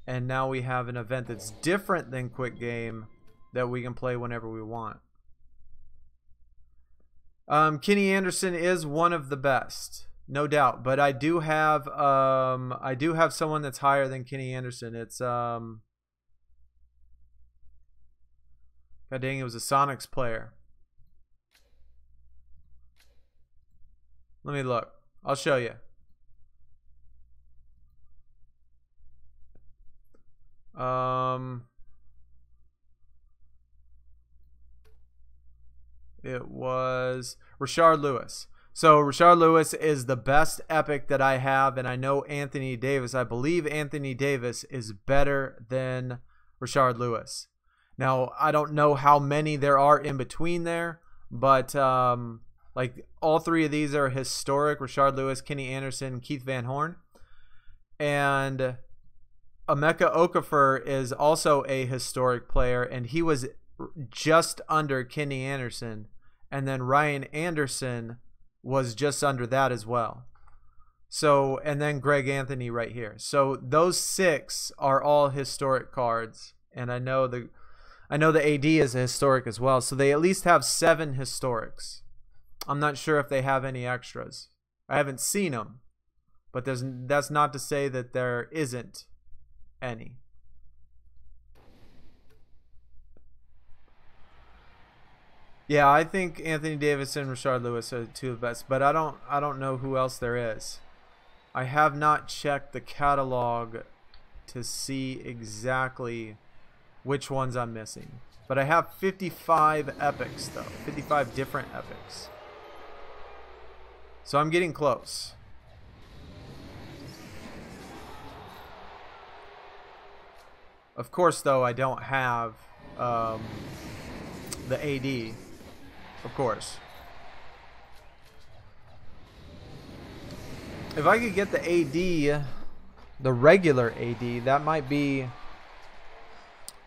and now we have an event that's different than quick game that we can play whenever we want. Kenny Anderson is one of the best, no doubt, but I do have someone that's higher than Kenny Anderson. It's God dang, it was a Sonics player. Let me look. I'll show you. It was Rashard Lewis. So Rashard Lewis is the best epic that I have, and I know Anthony Davis. I believe Anthony Davis is better than Rashard Lewis. Now, I don't know how many there are in between there, but like all three of these are historic. Rashard Lewis, Kenny Anderson, Keith Van Horn. And Emeka Okafor is also a historic player, and he was just under Kenny Anderson, and then Ryan Anderson was just under that as well. So, and then Greg Anthony right here. So those 6 are all historic cards, and I know the AD is a historic as well. So they at least have 7 historics. I'm not sure if they have any extras. I haven't seen them, but that's not to say that there isn't any. Yeah, I think Anthony Davis and Rashard Lewis are 2 of the best, but I don't know who else there is. I have not checked the catalog to see exactly which ones I'm missing. But I have 55 epics though, 55 different epics. So I'm getting close. Of course though, I don't have the AD. Of course. If I could get the AD, the regular AD, that might be,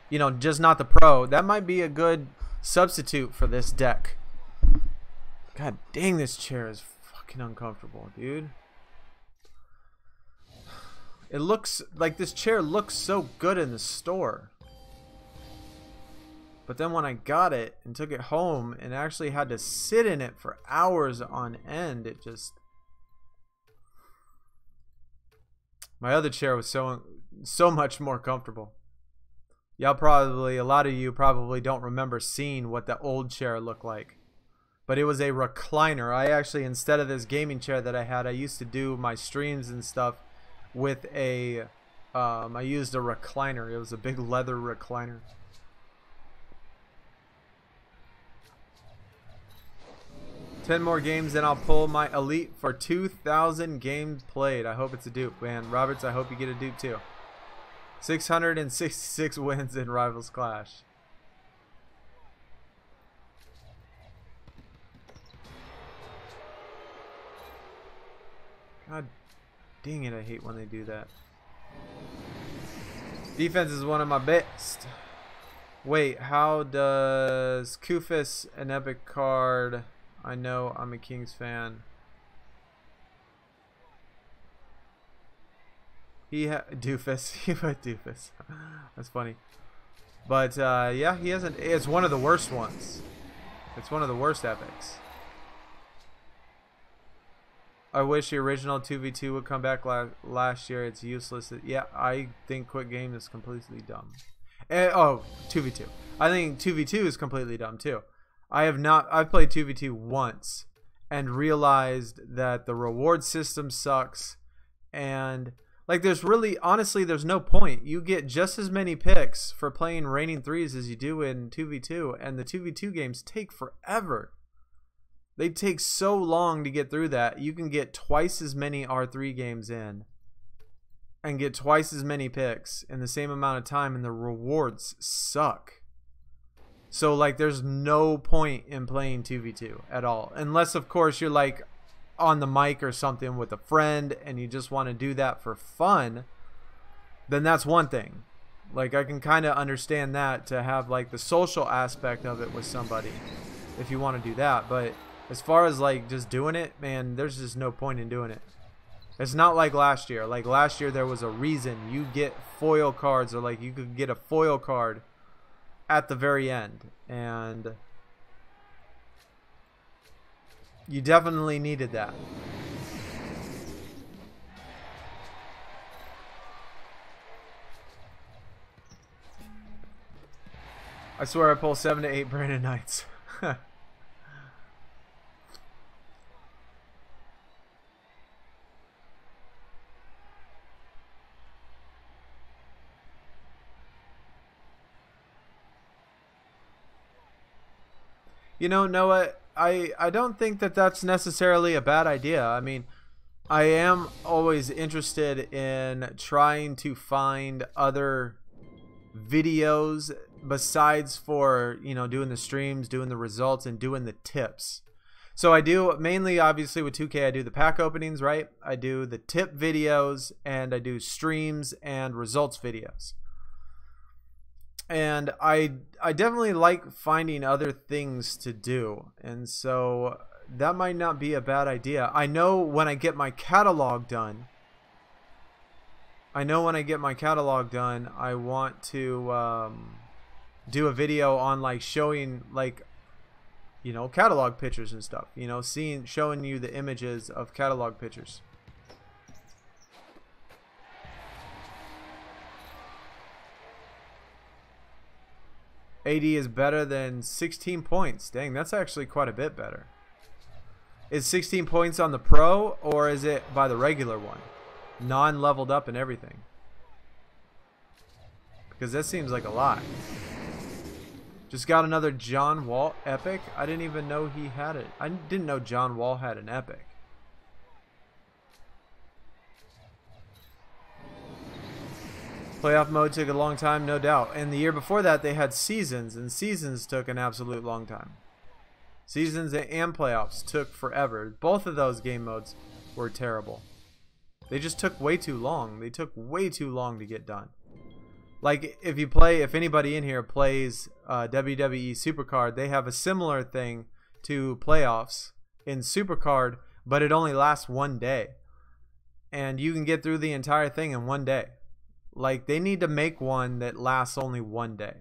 you know, just not the pro. That might be a good substitute for this deck. God dang, this chair is fucking uncomfortable, dude. It looks like this chair looks so good in the store. But then when I got it and took it home and actually had to sit in it for hours on end, it just... My other chair was so much more comfortable. Y'all probably, a lot of you probably don't remember seeing what the old chair looked like. But it was a recliner. I actually, instead of this gaming chair that I had, I used to do my streams and stuff with a... I used a recliner. It was a big leather recliner. 10 more games, then I'll pull my elite for 2,000 games played. I hope it's a dupe, man. Roberts, I hope you get a dupe too. 666 wins in Rivals Clash. God dang it, I hate when they do that. Defense is one of my best. Wait, how does Kufis an epic card? I know I'm a Kings fan. Doofus. He put Doofus. That's funny. But yeah, he hasn't. It's one of the worst ones. It's one of the worst epics. I wish the original 2v2 would come back last year. It's useless. Yeah, I think quick game is completely dumb. Oh, 2v2. I think 2v2 is completely dumb too. I've played 2v2 once and realized that the reward system sucks, and like honestly there's no point. You get just as many picks for playing Raining Threes as you do in 2v2, and the 2v2 games take forever. They take so long to get through that. You can get twice as many R3 games in and get twice as many picks in the same amount of time, and the rewards suck. So like there's no point in playing 2v2 at all, unless of course you're like on the mic or something with a friend and you just want to do that for fun. Then that's one thing. Like I can kind of understand that, to have like the social aspect of it with somebody if you want to do that. But as far as like just doing it, man, there's just no point in doing it. It's not like last year. Like last year there was a reason you get foil cards, or like you could get a foil card at the very end, and you definitely needed that. I swear I pull 7 to 8 Brandon Knights. You know, Noah, I don't think that that's necessarily a bad idea. I mean, I am always interested in trying to find other videos besides for, you know, doing the streams, doing the results, and doing the tips. So I do mainly, obviously with 2K, I do the pack openings, right? I do the tip videos, and I do streams and results videos. And I definitely like finding other things to do, and so that might not be a bad idea. I know when I get my catalog done, I want to do a video on like showing, like, you know, catalog pictures and stuff, you know, showing you the images of catalog pictures. AD is better than 16 points. Dang, that's actually quite a bit better. Is 16 points on the pro, or is it by the regular one? Non-leveled up and everything. Because that seems like a lot. Just got another John Wall epic. I didn't even know he had it. I didn't know John Wall had an epic. Playoff mode took a long time, no doubt. And the year before that, they had seasons, and seasons took an absolute long time. Seasons and playoffs took forever. Both of those game modes were terrible. They just took way too long. They took way too long to get done. Like, if anybody in here plays WWE Supercard, they have a similar thing to playoffs in Supercard, but it only lasts one day. And you can get through the entire thing in one day. Like, they need to make one that lasts only one day.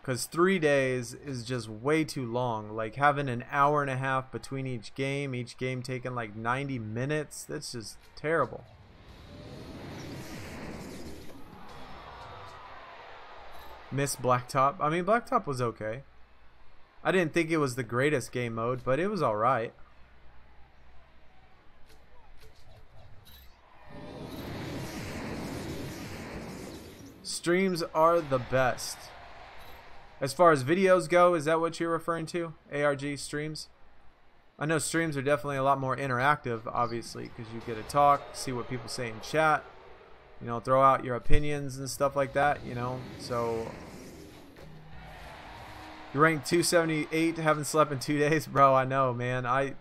Because 3 days is just way too long. Like, having an hour and a half between each game taking like 90 minutes, that's just terrible. Miss Blacktop. I mean, Blacktop was okay. I didn't think it was the greatest game mode, but it was alright. Streams are the best. As far as videos go, is that what you're referring to? ARG streams? I know streams are definitely a lot more interactive, obviously, because you get to talk, see what people say in chat, you know, throw out your opinions and stuff like that, you know. So you ranked 278, haven't slept in 2 days, bro. I know, man. I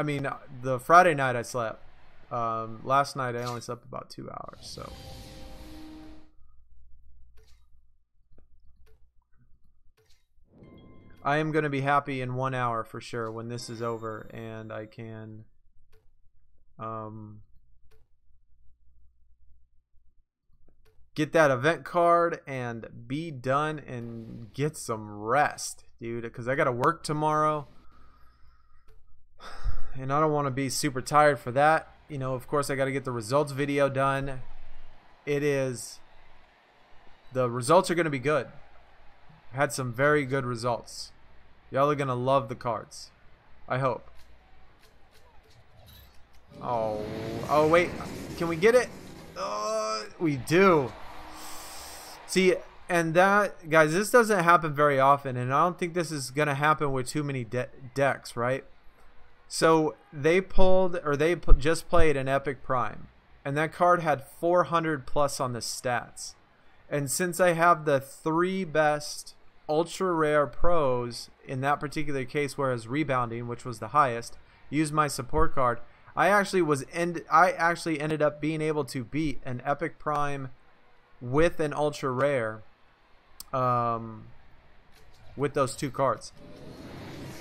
mean, the Friday night I slept. Last night I only slept about 2 hours, so. I am going to be happy in 1 hour for sure when this is over and I can get that event card and be done and get some rest, dude, because I got to work tomorrow and I don't want to be super tired for that. You know, of course I got to get the results video done. The results are going to be good. Had some very good results. Y'all are gonna love the cards, I hope. Oh wait, can we get it? We do. See, and that, guys, this doesn't happen very often, and I don't think this is gonna happen with too many decks, right? So they just played an Epic Prime, and that card had 400 plus on the stats. And since I have the 3 best ultra rare pros in that particular case, whereas rebounding, which was the highest, used my support card, I actually ended up being able to beat an epic prime with an ultra rare with those 2 cards.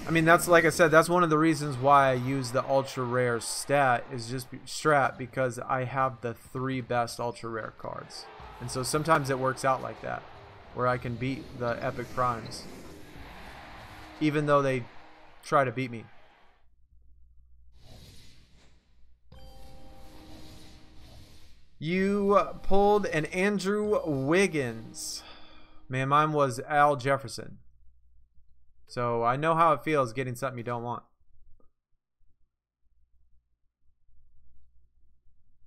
I mean, that's, like I said, that's one of the reasons why I use the ultra rare strat, is just strat, because I have the 3 best ultra rare cards. And so sometimes it works out like that, where I can beat the epic primes even though they try to beat me. You pulled an Andrew Wiggins. Man, mine was Al Jefferson. So I know how it feels getting something you don't want.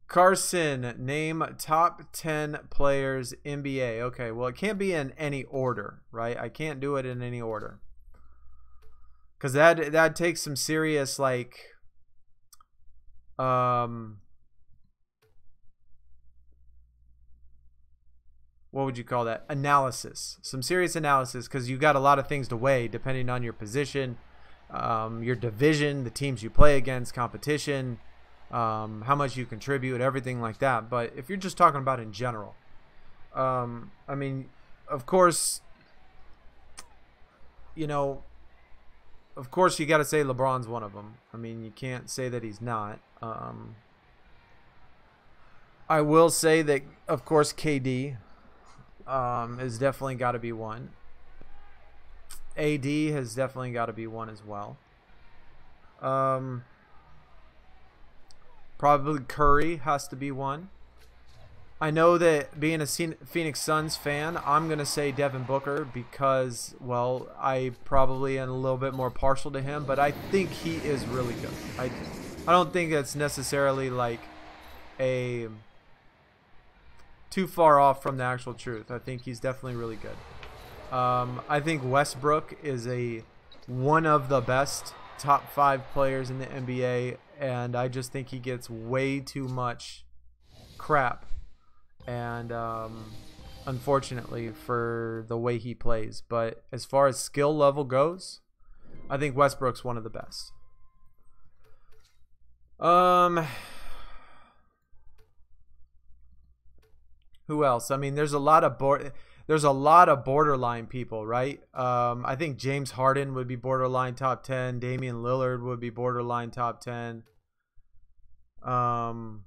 Carson, name top 10 players NBA. Okay, well, it can't be in any order, right? I can't do it in any order. Because that takes some serious, like, what would you call that? Analysis. Some serious analysis, because you got a lot of things to weigh depending on your position, your division, the teams you play against, competition, how much you contribute, everything like that. But if you're just talking about in general, I mean, of course, you know, of course you got to say LeBron's one of them. I mean, you can't say that he's not. I will say that, of course, KD has definitely got to be one. AD has definitely got to be one as well. Probably Curry has to be one. I know that being a Phoenix Suns fan, I'm going to say Devin Booker because, well, I probably am a little bit more partial to him, but I think he is really good. I don't think it's necessarily like a too far off from the actual truth. I think he's definitely really good. I think Westbrook is one of the best top 5 players in the NBA, and I just think he gets way too much crap, and unfortunately for the way he plays. But as far as skill level goes, I think Westbrook's one of the best. Who else? I mean, there's a lot of borderline people, right? I think James Harden would be borderline top 10. Damian Lillard would be borderline top 10. Man,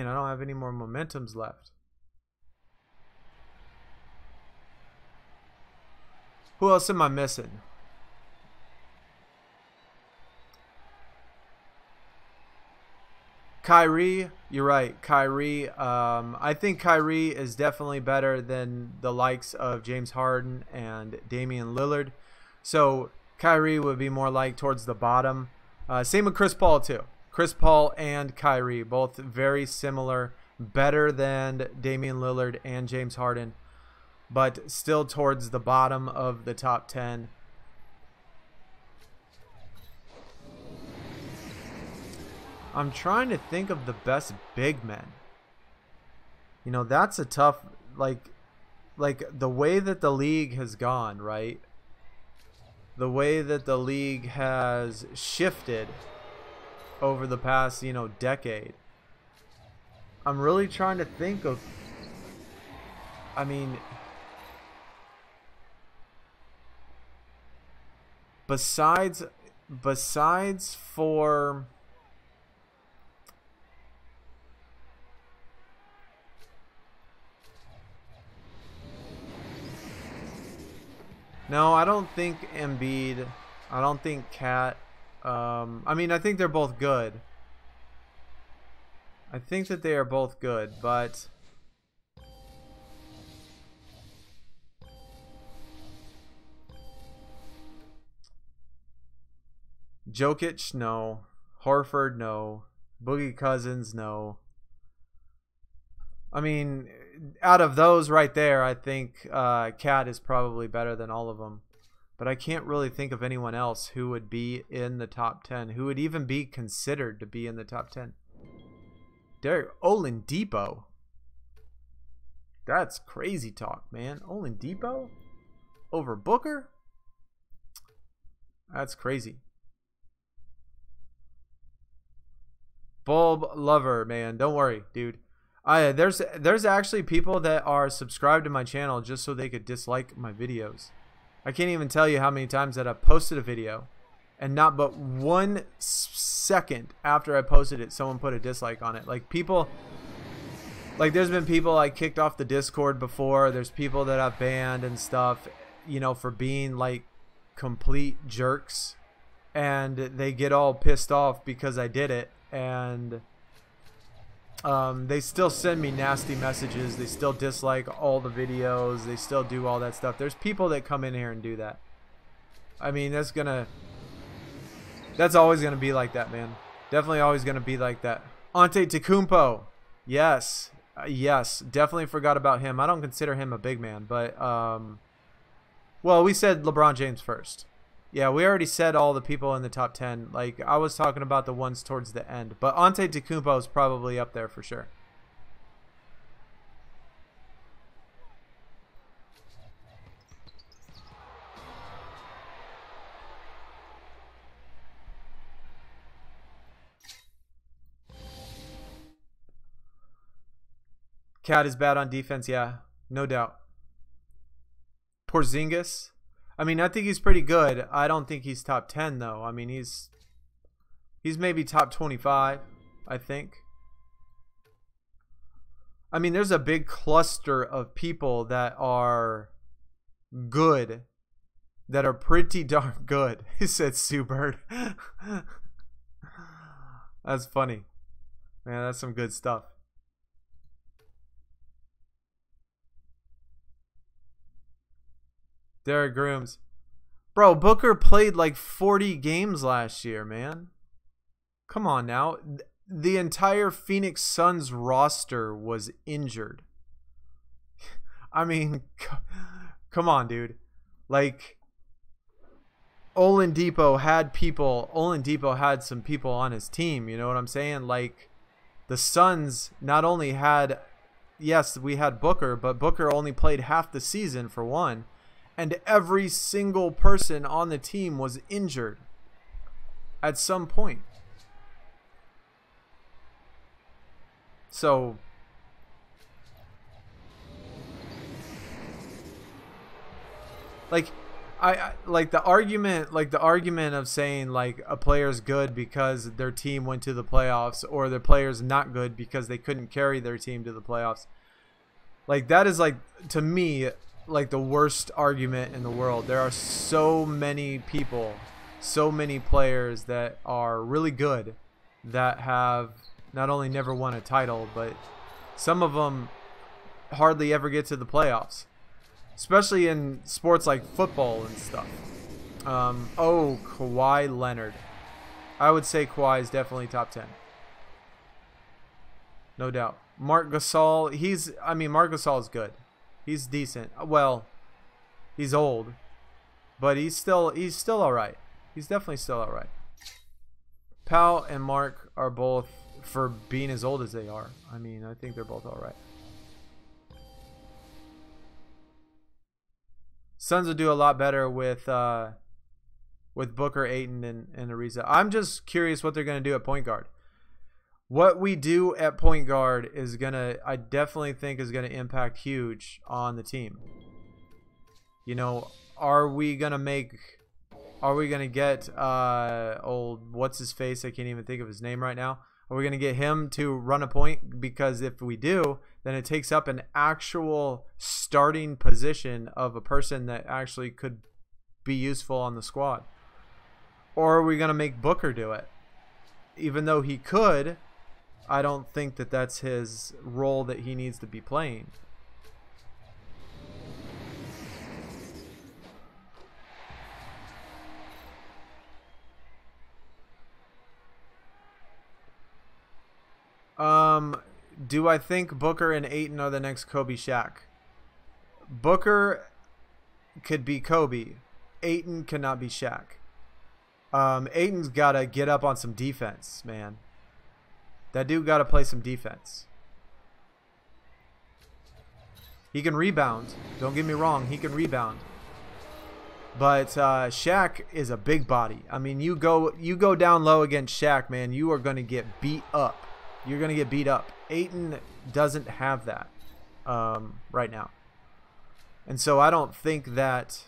I don't have any more momentums left. Who else am I missing? Kyrie, you're right. Kyrie, I think Kyrie is definitely better than the likes of James Harden and Damian Lillard. So Kyrie would be more like towards the bottom. Same with Chris Paul too. Chris Paul and Kyrie, both very similar, better than Damian Lillard and James Harden, but still towards the bottom of the top 10. I'm trying to think of the best big men. You know, that's a tough, like the way that the league has gone, right? The way that the league has shifted over the past, you know, decade. I'm really trying to think of, I mean, besides for, no, I don't think Embiid. I don't think Cat. I mean, I think they're both good. I think that they are both good, but Jokic, no. Horford, no. Boogie Cousins, no. I mean, out of those right there, I think Cat is probably better than all of them. But I can't really think of anyone else who would be in the top 10, who would even be considered to be in the top 10. Derek Oladipo. That's crazy talk, man. Oladipo over Booker? That's crazy. Bulb lover, man. Don't worry, dude. There's actually people that are subscribed to my channel just so they could dislike my videos. I can't even tell you how many times that I've posted a video and not but 1 second after I posted it, someone put a dislike on it. Like people, like there's been people I kicked off the Discord before. There's people that I've banned and stuff, you know, for being like complete jerks, and they get all pissed off because I did it, and they still send me nasty messages. They still dislike all the videos. They still do all that stuff. There's people that come in here and do that. I mean, that's always gonna be like that, man. Definitely always gonna be like that. Antetokounmpo, yes, yes, definitely forgot about him. I don't consider him a big man, but well, we said LeBron James first. Yeah, we already said all the people in the top 10. Like, I was talking about the ones towards the end. But Antetokounmpo is probably up there for sure. Cat is bad on defense, yeah, no doubt. Porzingis, I mean, I think he's pretty good. I don't think he's top 10 though. I mean, he's maybe top 25, I think. I mean, there's a big cluster of people that are good, that are pretty darn good. He said Sue Bird. That's funny. Man, that's some good stuff. Derek Grooms. Bro, Booker played like 40 games last year, man. Come on now. The entire Phoenix Suns roster was injured. I mean, come on, dude. Like, Oladipo had some people on his team, you know what I'm saying? Like, the Suns not only had, yes, we had Booker, but Booker only played half the season for one. And every single person on the team was injured at some point. So, like, I like the argument of saying like a player's good because their team went to the playoffs, or their player's not good because they couldn't carry their team to the playoffs. Like, that is, like, to me, like the worst argument in the world. There are so many people, so many players that are really good that have not only never won a title, but some of them hardly ever get to the playoffs, especially in sports like football and stuff. Oh, Kawhi Leonard. I would say Kawhi is definitely top 10. No doubt. Marc Gasol, Marc Gasol is good. He's decent. Well, he's old, but he's still all right. He's definitely still all right. Pal and Mark are both, for being as old as they are, I mean, I think they're both all right. Suns will do a lot better with Booker, Ayton, and Ariza. I'm just curious what they're going to do at point guard. What we do at point guard is I definitely think is gonna impact huge on the team. You know, are we gonna get old what's his face? I can't even think of his name right now. Are we gonna get him to run a point? Because if we do, then it takes up an actual starting position of a person that actually could be useful on the squad. Or are we gonna make Booker do it? Even though he could, I don't think that that's his role that he needs to be playing. Do I think Booker and Ayton are the next Kobe Shaq? Booker could be Kobe. Ayton cannot be Shaq. Ayton's got to get up on some defense, man. That dude got to play some defense. He can rebound. Don't get me wrong. He can rebound. But Shaq is a big body. I mean, you go down low against Shaq, man, you are going to get beat up. You're going to get beat up. Ayton doesn't have that right now. And so I don't think that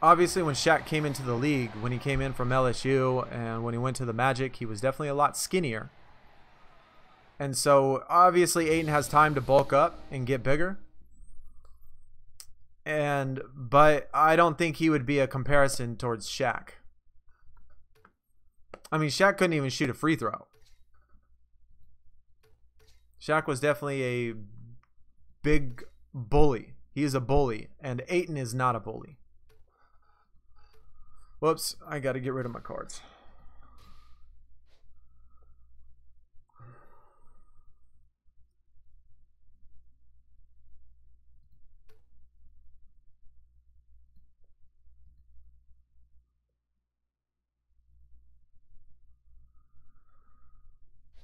obviously when Shaq came into the league, when he came in from LSU and when he went to the Magic, he was definitely a lot skinnier. And so obviously Ayton has time to bulk up and get bigger. But I don't think he would be a comparison towards Shaq. I mean, Shaq couldn't even shoot a free throw. Shaq was definitely a big bully. He is a bully, and Ayton is not a bully. Whoops, I got to get rid of my cards.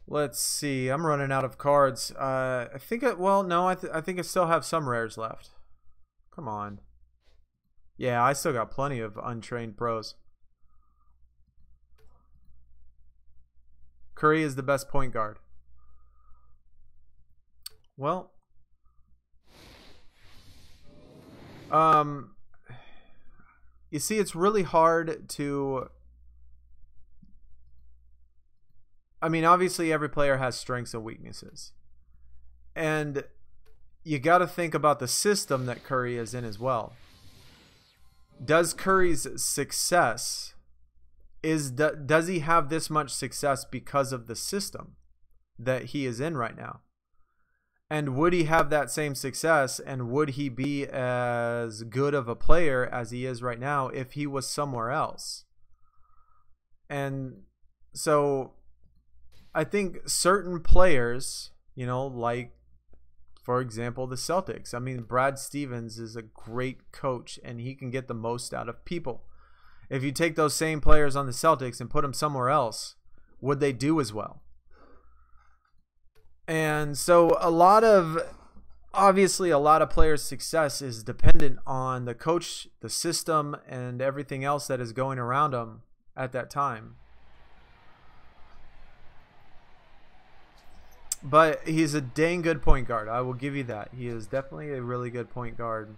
Let's see. I'm running out of cards. I think well, no, I think I still have some rares left. Come on. Yeah, I still got plenty of untrained pros. Curry is the best point guard. Well, you see, it's really hard to. I mean, obviously every player has strengths and weaknesses. And you got to think about the system that Curry is in as well. Does Curry's success does he have this much success because of the system that he is in right now? And would he have that same success, and would he be as good of a player as he is right now if he was somewhere else? And so I think certain players, you know, like, for example, the Celtics. I mean, Brad Stevens is a great coach, and he can get the most out of people. If you take those same players on the Celtics and put them somewhere else, would they do as well? And so obviously a lot of players' success is dependent on the coach, the system, and everything else that is going around them at that time. But he's a dang good point guard. I will give you that. He is definitely a really good point guard.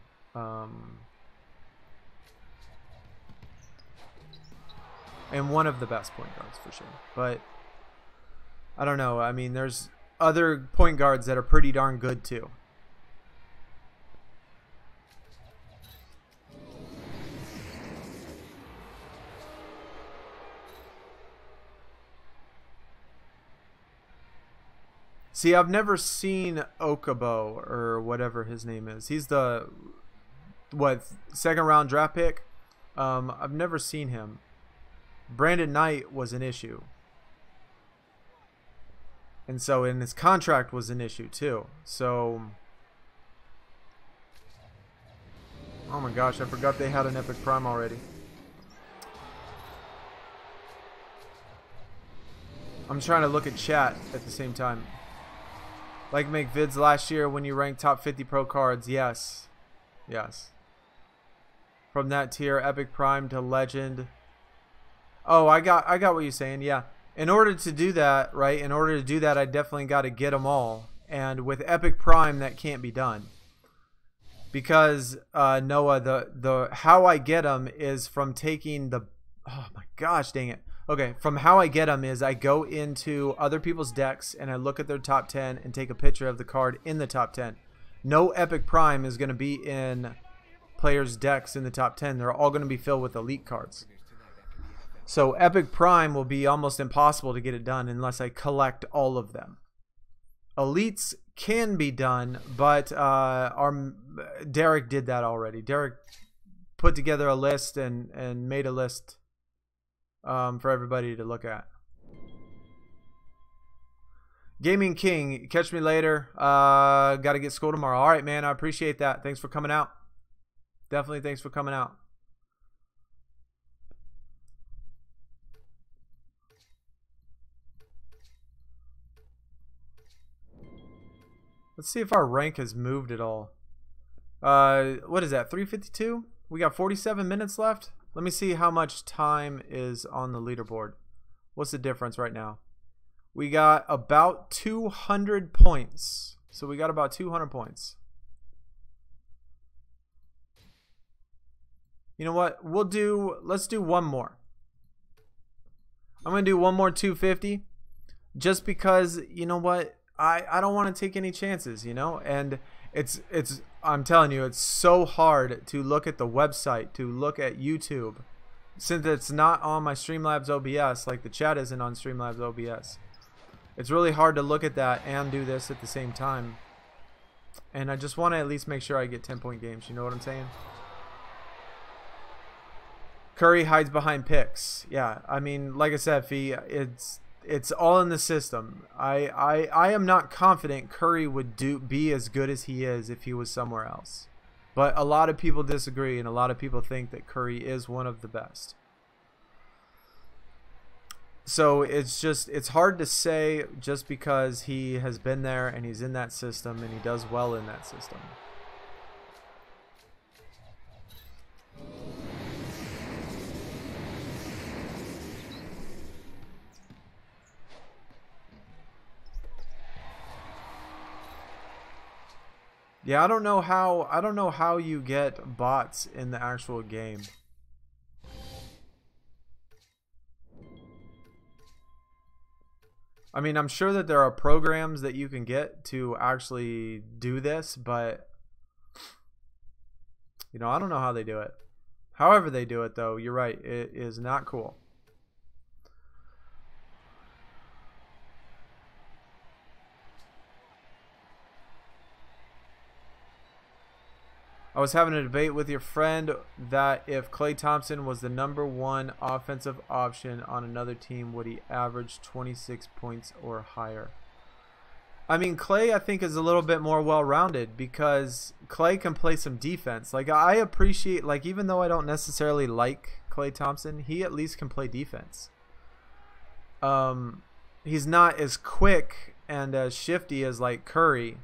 And one of the best point guards for sure. But I don't know. I mean, there's other point guards that are pretty darn good too. See, I've never seen Okabo or whatever his name is. He's the second round draft pick. I've never seen him. Brandon Knight was an issue. And so, and his contract was an issue too. So, oh my gosh, I forgot they had an Epic Prime already. I'm trying to look at chat at the same time. Like make vids last year when you ranked top 50 pro cards. Yes. Yes. From that tier, Epic Prime to Legend. Oh, I got what you're saying. Yeah. In order to do that, right? In order to do that, I definitely got to get them all. And with Epic Prime, that can't be done. Because Noah, the how I get them is from taking the, oh my gosh, dang it. Okay, from how I get them is I go into other people's decks and I look at their top 10 and take a picture of the card in the top 10. No Epic Prime is going to be in players' decks in the top 10. They're all going to be filled with elite cards. So Epic Prime will be almost impossible to get it done unless I collect all of them. Elites can be done, but Derek did that already. Derek put together a list and made a list for everybody to look at. Gaming King, catch me later. Got to get school tomorrow. All right, man. I appreciate that. Thanks for coming out. Definitely thanks for coming out. Let's see if our rank has moved at all. What is that, 352? We got 47 minutes left. Let me see how much time is on the leaderboard. What's the difference right now? We got about 200 points. So we got about 200 points. You know what? Let's do one more. I'm going to do one more 250 just because, you know what? I don't want to take any chances, you know? And I'm telling you, it's so hard to look at the website, to look at YouTube, since it's not on my Streamlabs OBS, like the chat isn't on Streamlabs OBS. It's really hard to look at that and do this at the same time. And I just want to at least make sure I get 10-point games, you know what I'm saying? Curry hides behind picks. Yeah, I mean, like I said, Fee, it's all in the system. I am not confident Curry would be as good as he is if he was somewhere else. But a lot of people disagree, and a lot of people think that Curry is one of the best. So it's hard to say just because he has been there and he's in that system and he does well in that system. Yeah, I don't know how you get bots in the actual game. I mean, I'm sure that there are programs that you can get to actually do this, but you know, I don't know how they do it. However they do it though, you're right, it is not cool. I was having a debate with your friend that if Klay Thompson was the #1 offensive option on another team, would he average 26 points or higher? I mean, Klay, I think, is a little bit more well-rounded because Klay can play some defense. Like, I appreciate, like, even though I don't necessarily like Klay Thompson, he at least can play defense. He's not as quick and as shifty as, like, Curry.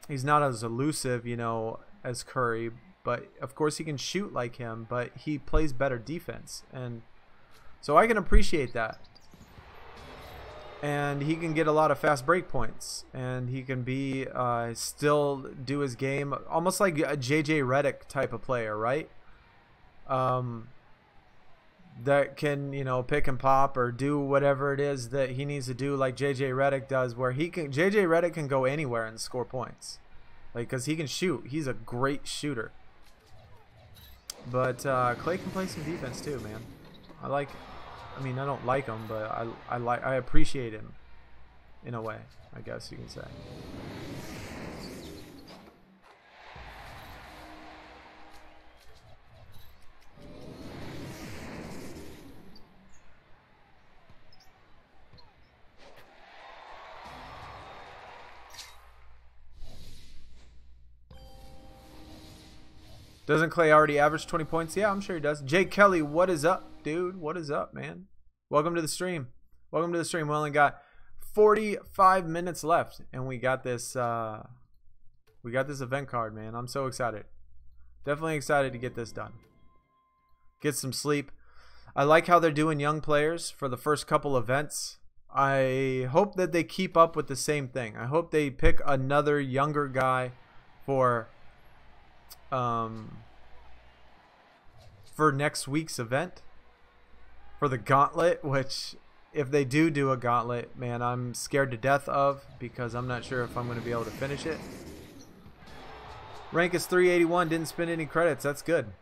He's not as elusive, you know, as Curry, but of course he can shoot like him, but he plays better defense, and so I can appreciate that. And he can get a lot of fast break points, and he can be still do his game almost like a JJ Redick type of player, right? That can, you know, pick and pop or do whatever it is that he needs to do, like JJ Redick does, where JJ Redick can go anywhere and score points. Like, because he can shoot. He's a great shooter. But Klay can play some defense too, man. I mean, I don't like him, but I appreciate him in a way, I guess you can say. Doesn't Klay already average 20 points? Yeah, I'm sure he does. Jake Kelly, what is up, dude? What is up, man? Welcome to the stream. Welcome to the stream. We only got 45 minutes left, and we got this event card, man. I'm so excited. Definitely excited to get this done. Get some sleep. I like how they're doing young players for the first couple events. I hope that they keep up with the same thing. I hope they pick another younger guy for next week's event, for the gauntlet, which if they do a gauntlet, man, I'm scared to death of, because I'm not sure if I'm going to be able to finish it. Rank is 381, didn't spend any credits. That's good.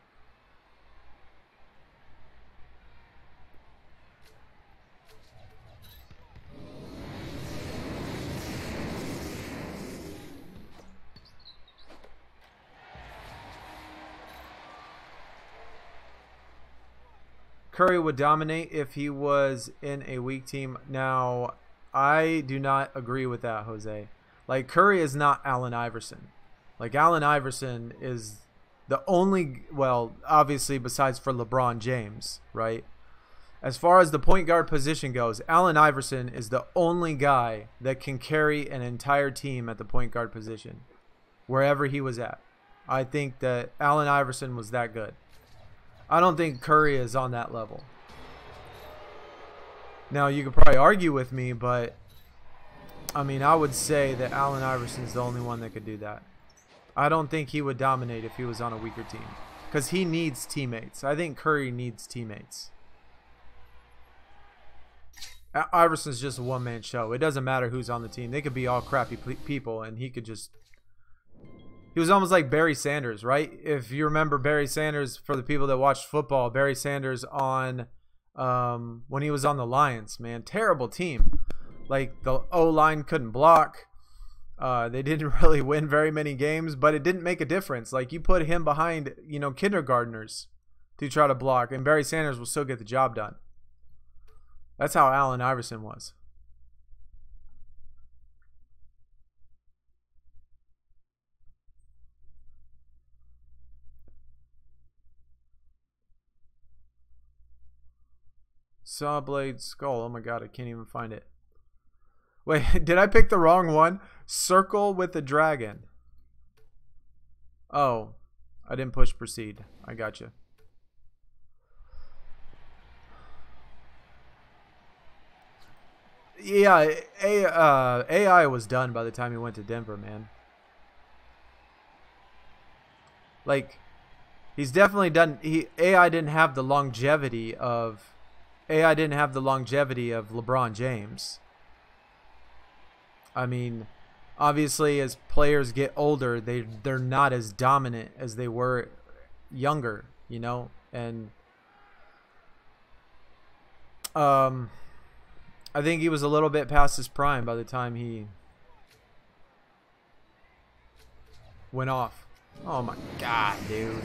Curry would dominate if he was in a weak team. Now, I do not agree with that, Jose. Like, Curry is not Allen Iverson. Like, Allen Iverson is the only, well, obviously besides for LeBron James, right? As far as the point guard position goes, Allen Iverson is the only guy that can carry an entire team at the point guard position, wherever he was at. I think that Allen Iverson was that good. I don't think Curry is on that level. Now, you could probably argue with me, but I mean, I would say that Allen Iverson is the only one that could do that. I don't think he would dominate if he was on a weaker team, because he needs teammates. I think Curry needs teammates. Iverson's just a one-man show. It doesn't matter who's on the team. They could be all crappy people, and he could just... He was almost like Barry Sanders, right? If you remember Barry Sanders, for the people that watched football, Barry Sanders on when he was on the Lions, man, terrible team. Like, the O-line couldn't block. They didn't really win very many games, but it didn't make a difference. Like, you put him behind, you know, kindergartners to try to block, and Barry Sanders will still get the job done. That's how Allen Iverson was. Sawblade Skull. Oh my god, I can't even find it. Wait, did I pick the wrong one? Circle with the dragon. Oh, I didn't push proceed. I gotcha. Yeah, AI was done by the time he went to Denver, man. Like, he's definitely done. AI didn't have the longevity of LeBron James. I mean, obviously, as players get older, they're not as dominant as they were younger, you know, and I think he was a little bit past his prime by the time he went off. Oh my god, dude.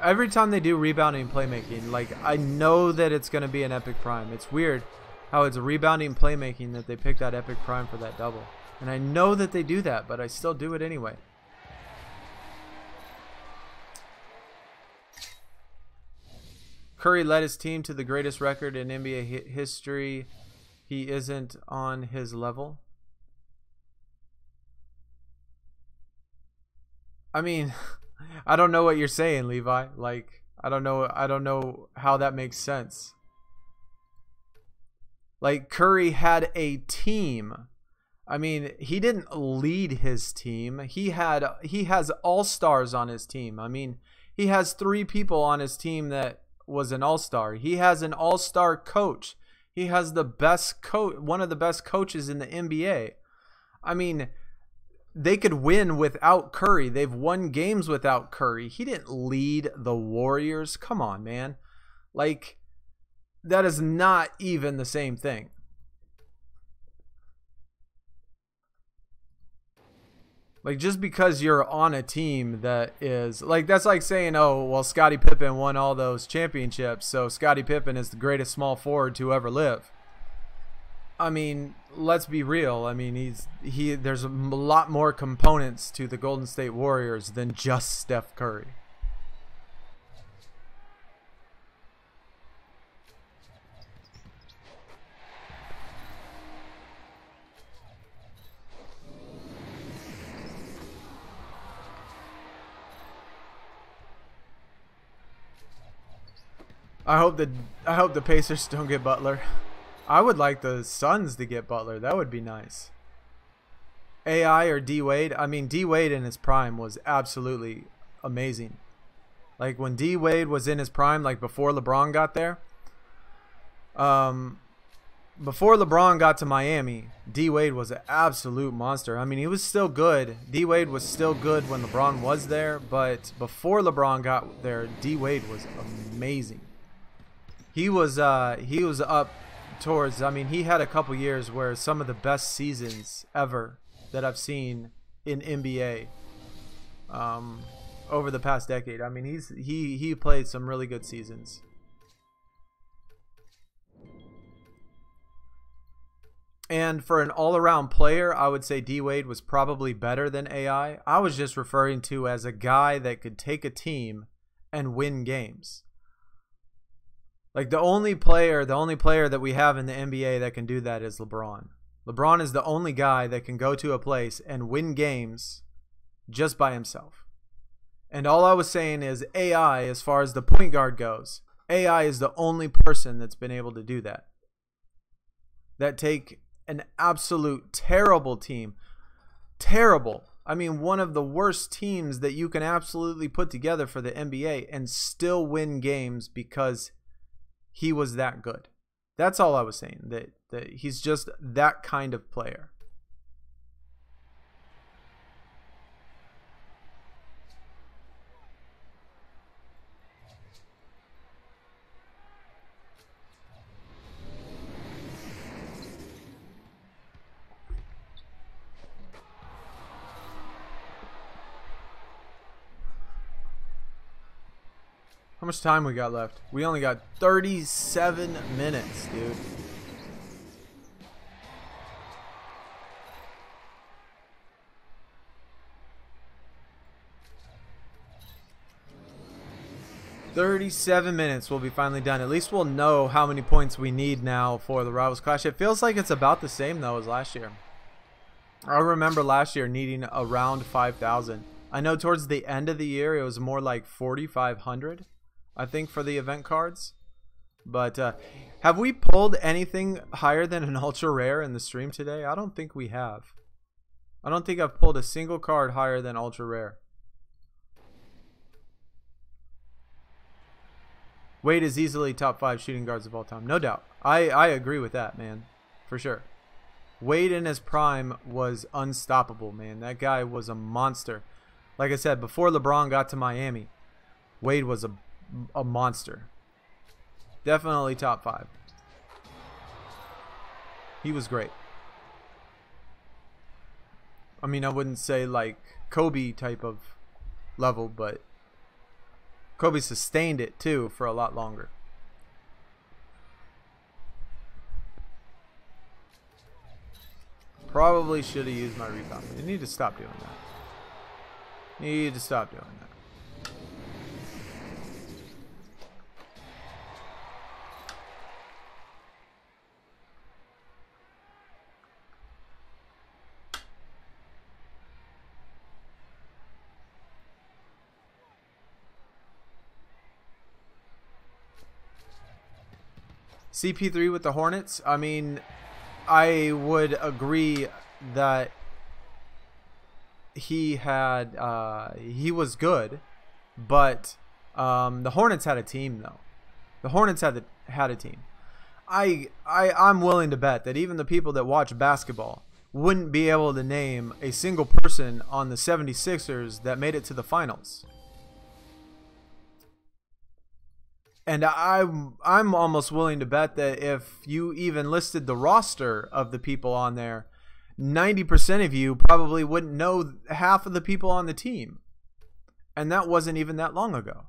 Every time they do rebounding and playmaking, like, I know that it's going to be an epic prime. It's weird how it's a rebounding and playmaking that they pick that epic prime for that double. And I know that they do that, but I still do it anyway. Curry led his team to the greatest record in NBA history. He isn't on his level. I mean, I don't know what you're saying, Levi. Like, I don't know how that makes sense. Like, Curry had a team. I mean, he didn't lead his team. He has all-stars on his team. I mean, he has 3 people on his team that was an all-star. He has an all-star coach. He has the best coach, one of the best coaches in the NBA. I mean, they could win without Curry. They've won games without Curry. He didn't lead the Warriors. Come on, man. Like, that is not even the same thing. Like, just because you're on a team that is, like, that's like saying, oh, well, Scottie Pippen won all those championships, so Scottie Pippen is the greatest small forward to ever live. I mean, let's be real. I mean, there's a lot more components to the Golden State Warriors than just Steph Curry. I hope the Pacers don't get Butler. I would like the Suns to get Butler. That would be nice. AI or D Wade? I mean, D Wade in his prime was absolutely amazing. Like, when D Wade was in his prime, like before LeBron got there. Before LeBron got to Miami, D Wade was an absolute monster. I mean, he was still good. D Wade was still good when LeBron was there, but before LeBron got there, D Wade was amazing. He was up towards, I mean, he had a couple years where some of the best seasons ever that I've seen in NBA over the past decade. I mean, he played some really good seasons. And for an all-around player, I would say D Wade was probably better than AI. I was just referring to as a guy that could take a team and win games. Like the only player that we have in the NBA that can do that is LeBron. LeBron is the only guy that can go to a place and win games just by himself. And all I was saying is AI, as far as the point guard goes, AI is the only person that's been able to do that. That take an absolute terrible team. Terrible. I mean, one of the worst teams that you can absolutely put together for the NBA and still win games because he was that good. That's all I was saying. That he's just that kind of player. How much time we got left? We only got 37 minutes, dude. "37 minutes, we'll be finally done. At least we'll know how many points we need now for the Rivals Clash. It feels like it's about the same, though, as last year. I remember last year needing around 5,000. I know towards the end of the year, it was more like 4,500. I think, for the event cards. But have we pulled anything higher than an ultra rare in the stream today? I don't think we have. I don't think I've pulled a single card higher than ultra rare. Wade is easily top 5 shooting guards of all time. No doubt. I agree with that, man. For sure. Wade in his prime was unstoppable, man. That guy was a monster. Like I said, before LeBron got to Miami, Wade was a monster. Definitely top 5. He was great. I mean, I wouldn't say like Kobe type of level, but Kobe sustained it too for a lot longer. Probably should have used my recon. You need to stop doing that. Need to stop doing that. CP3 with the Hornets. I mean, I would agree that he was good, but the Hornets had a team though. The Hornets had a team. I'm willing to bet that even the people that watch basketball wouldn't be able to name a single person on the 76ers that made it to the finals. And I'm almost willing to bet that if you even listed the roster of the people on there, 90% of you probably wouldn't know half of the people on the team. And that wasn't even that long ago.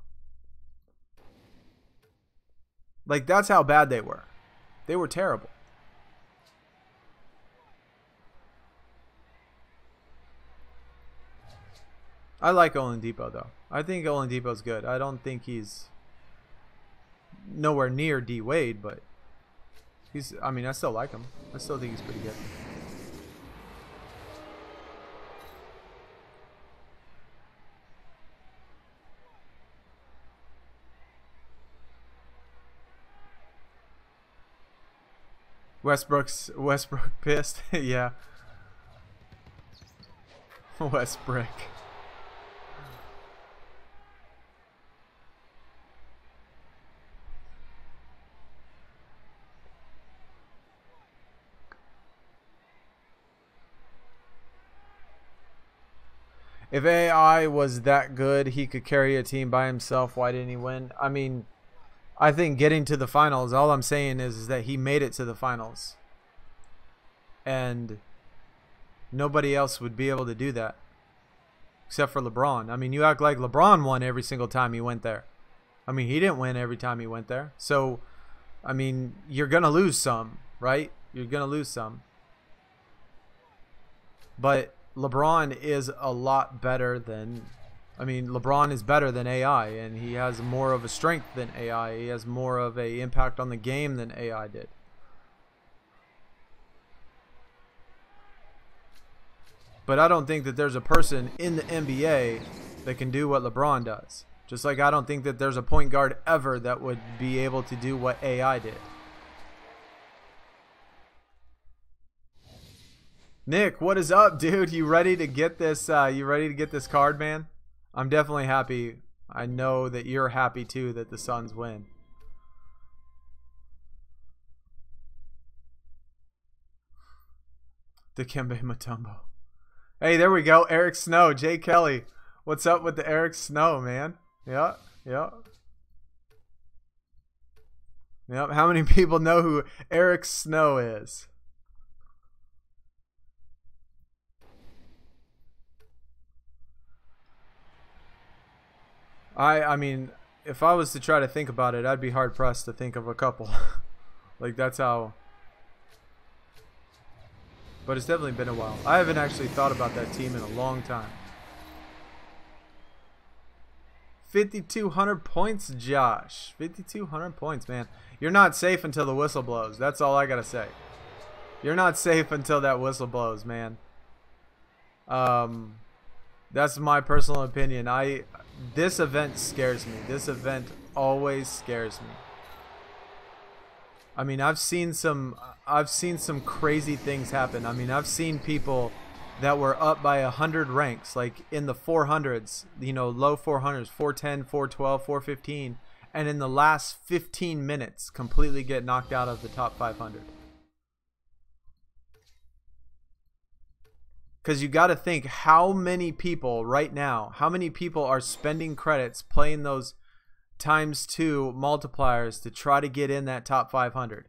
Like, that's how bad they were. They were terrible. I like Oladipo, though. I think Oladipo's good. I don't think he's nowhere near D Wade, but I mean, I still like him. I still think he's pretty good. Westbrook pissed. Yeah. Westbrook. If AI was that good, he could carry a team by himself. Why didn't he win? I mean, I think getting to the finals, all I'm saying is that he made it to the finals. And nobody else would be able to do that. Except for LeBron. I mean, you act like LeBron won every single time he went there. I mean, he didn't win every time he went there. So, I mean, you're going to lose some, right? You're going to lose some. But LeBron is a lot better than I mean, LeBron is better than AI, and he has more of a strength than AI. He has more of a impact on the game than AI did. But I don't think that there's a person in the NBA that can do what LeBron does. Just like I don't think that there's a point guard ever that would be able to do what AI did. Nick, what is up, dude? You ready to get this? You ready to get this card, man? I'm definitely happy. I know that you're happy too that the Suns win. Dikembe Mutombo. Hey, there we go. Eric Snow, Jay Kelly. What's up with the Eric Snow, man? Yeah, yeah. Yep. How many people know who Eric Snow is? I mean, if I was to try to think about it, I'd be hard pressed to think of a couple. Like, that's how. But it's definitely been a while. I haven't actually thought about that team in a long time. 5,200 points, Josh. 5,200 points, man. You're not safe until the whistle blows. That's all I gotta say. You're not safe until that whistle blows, man. That's my personal opinion. This event scares me. This event always scares me. I mean, I've seen some crazy things happen. I mean, I've seen people that were up by 100 ranks, like in the 400s, you know, low 400s, 410, 412, 415, and in the last 15 minutes completely get knocked out of the top 500. Because you got to think how many people right now, how many people are spending credits playing those ×2 multipliers to try to get in that top 500.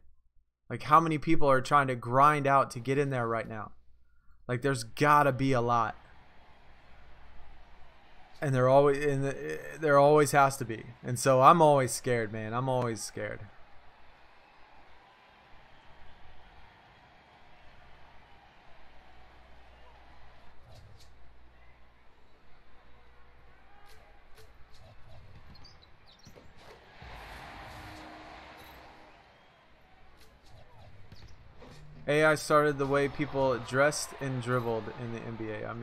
Like, how many people are trying to grind out to get in there right now? Like, there's gotta be a lot, and there always has to be. And so I'm always scared, man. I'm always scared. AI started the way people dressed and dribbled in the NBA. I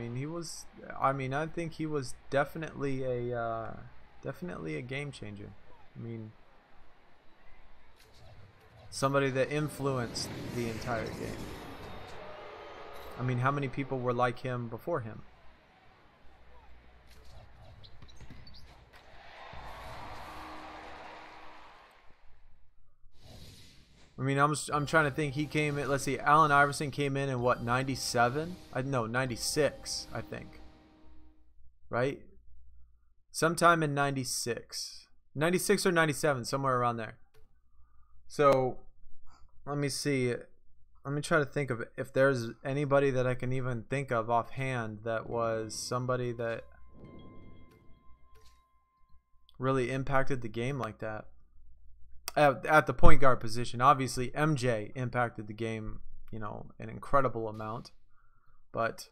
mean, I think he was definitely a game changer. I mean, somebody that influenced the entire game. I mean, how many people were like him before him? I mean, I'm trying to think. He came in, let's see, Allen Iverson came in what, 97? No, 96, I think. Right? Sometime in 96. 96 or 97, somewhere around there. So, let me see. Let me try to think of if there's anybody that I can even think of offhand that was somebody that really impacted the game like that. At the point guard position, obviously MJ impacted the game, you know, an incredible amount. But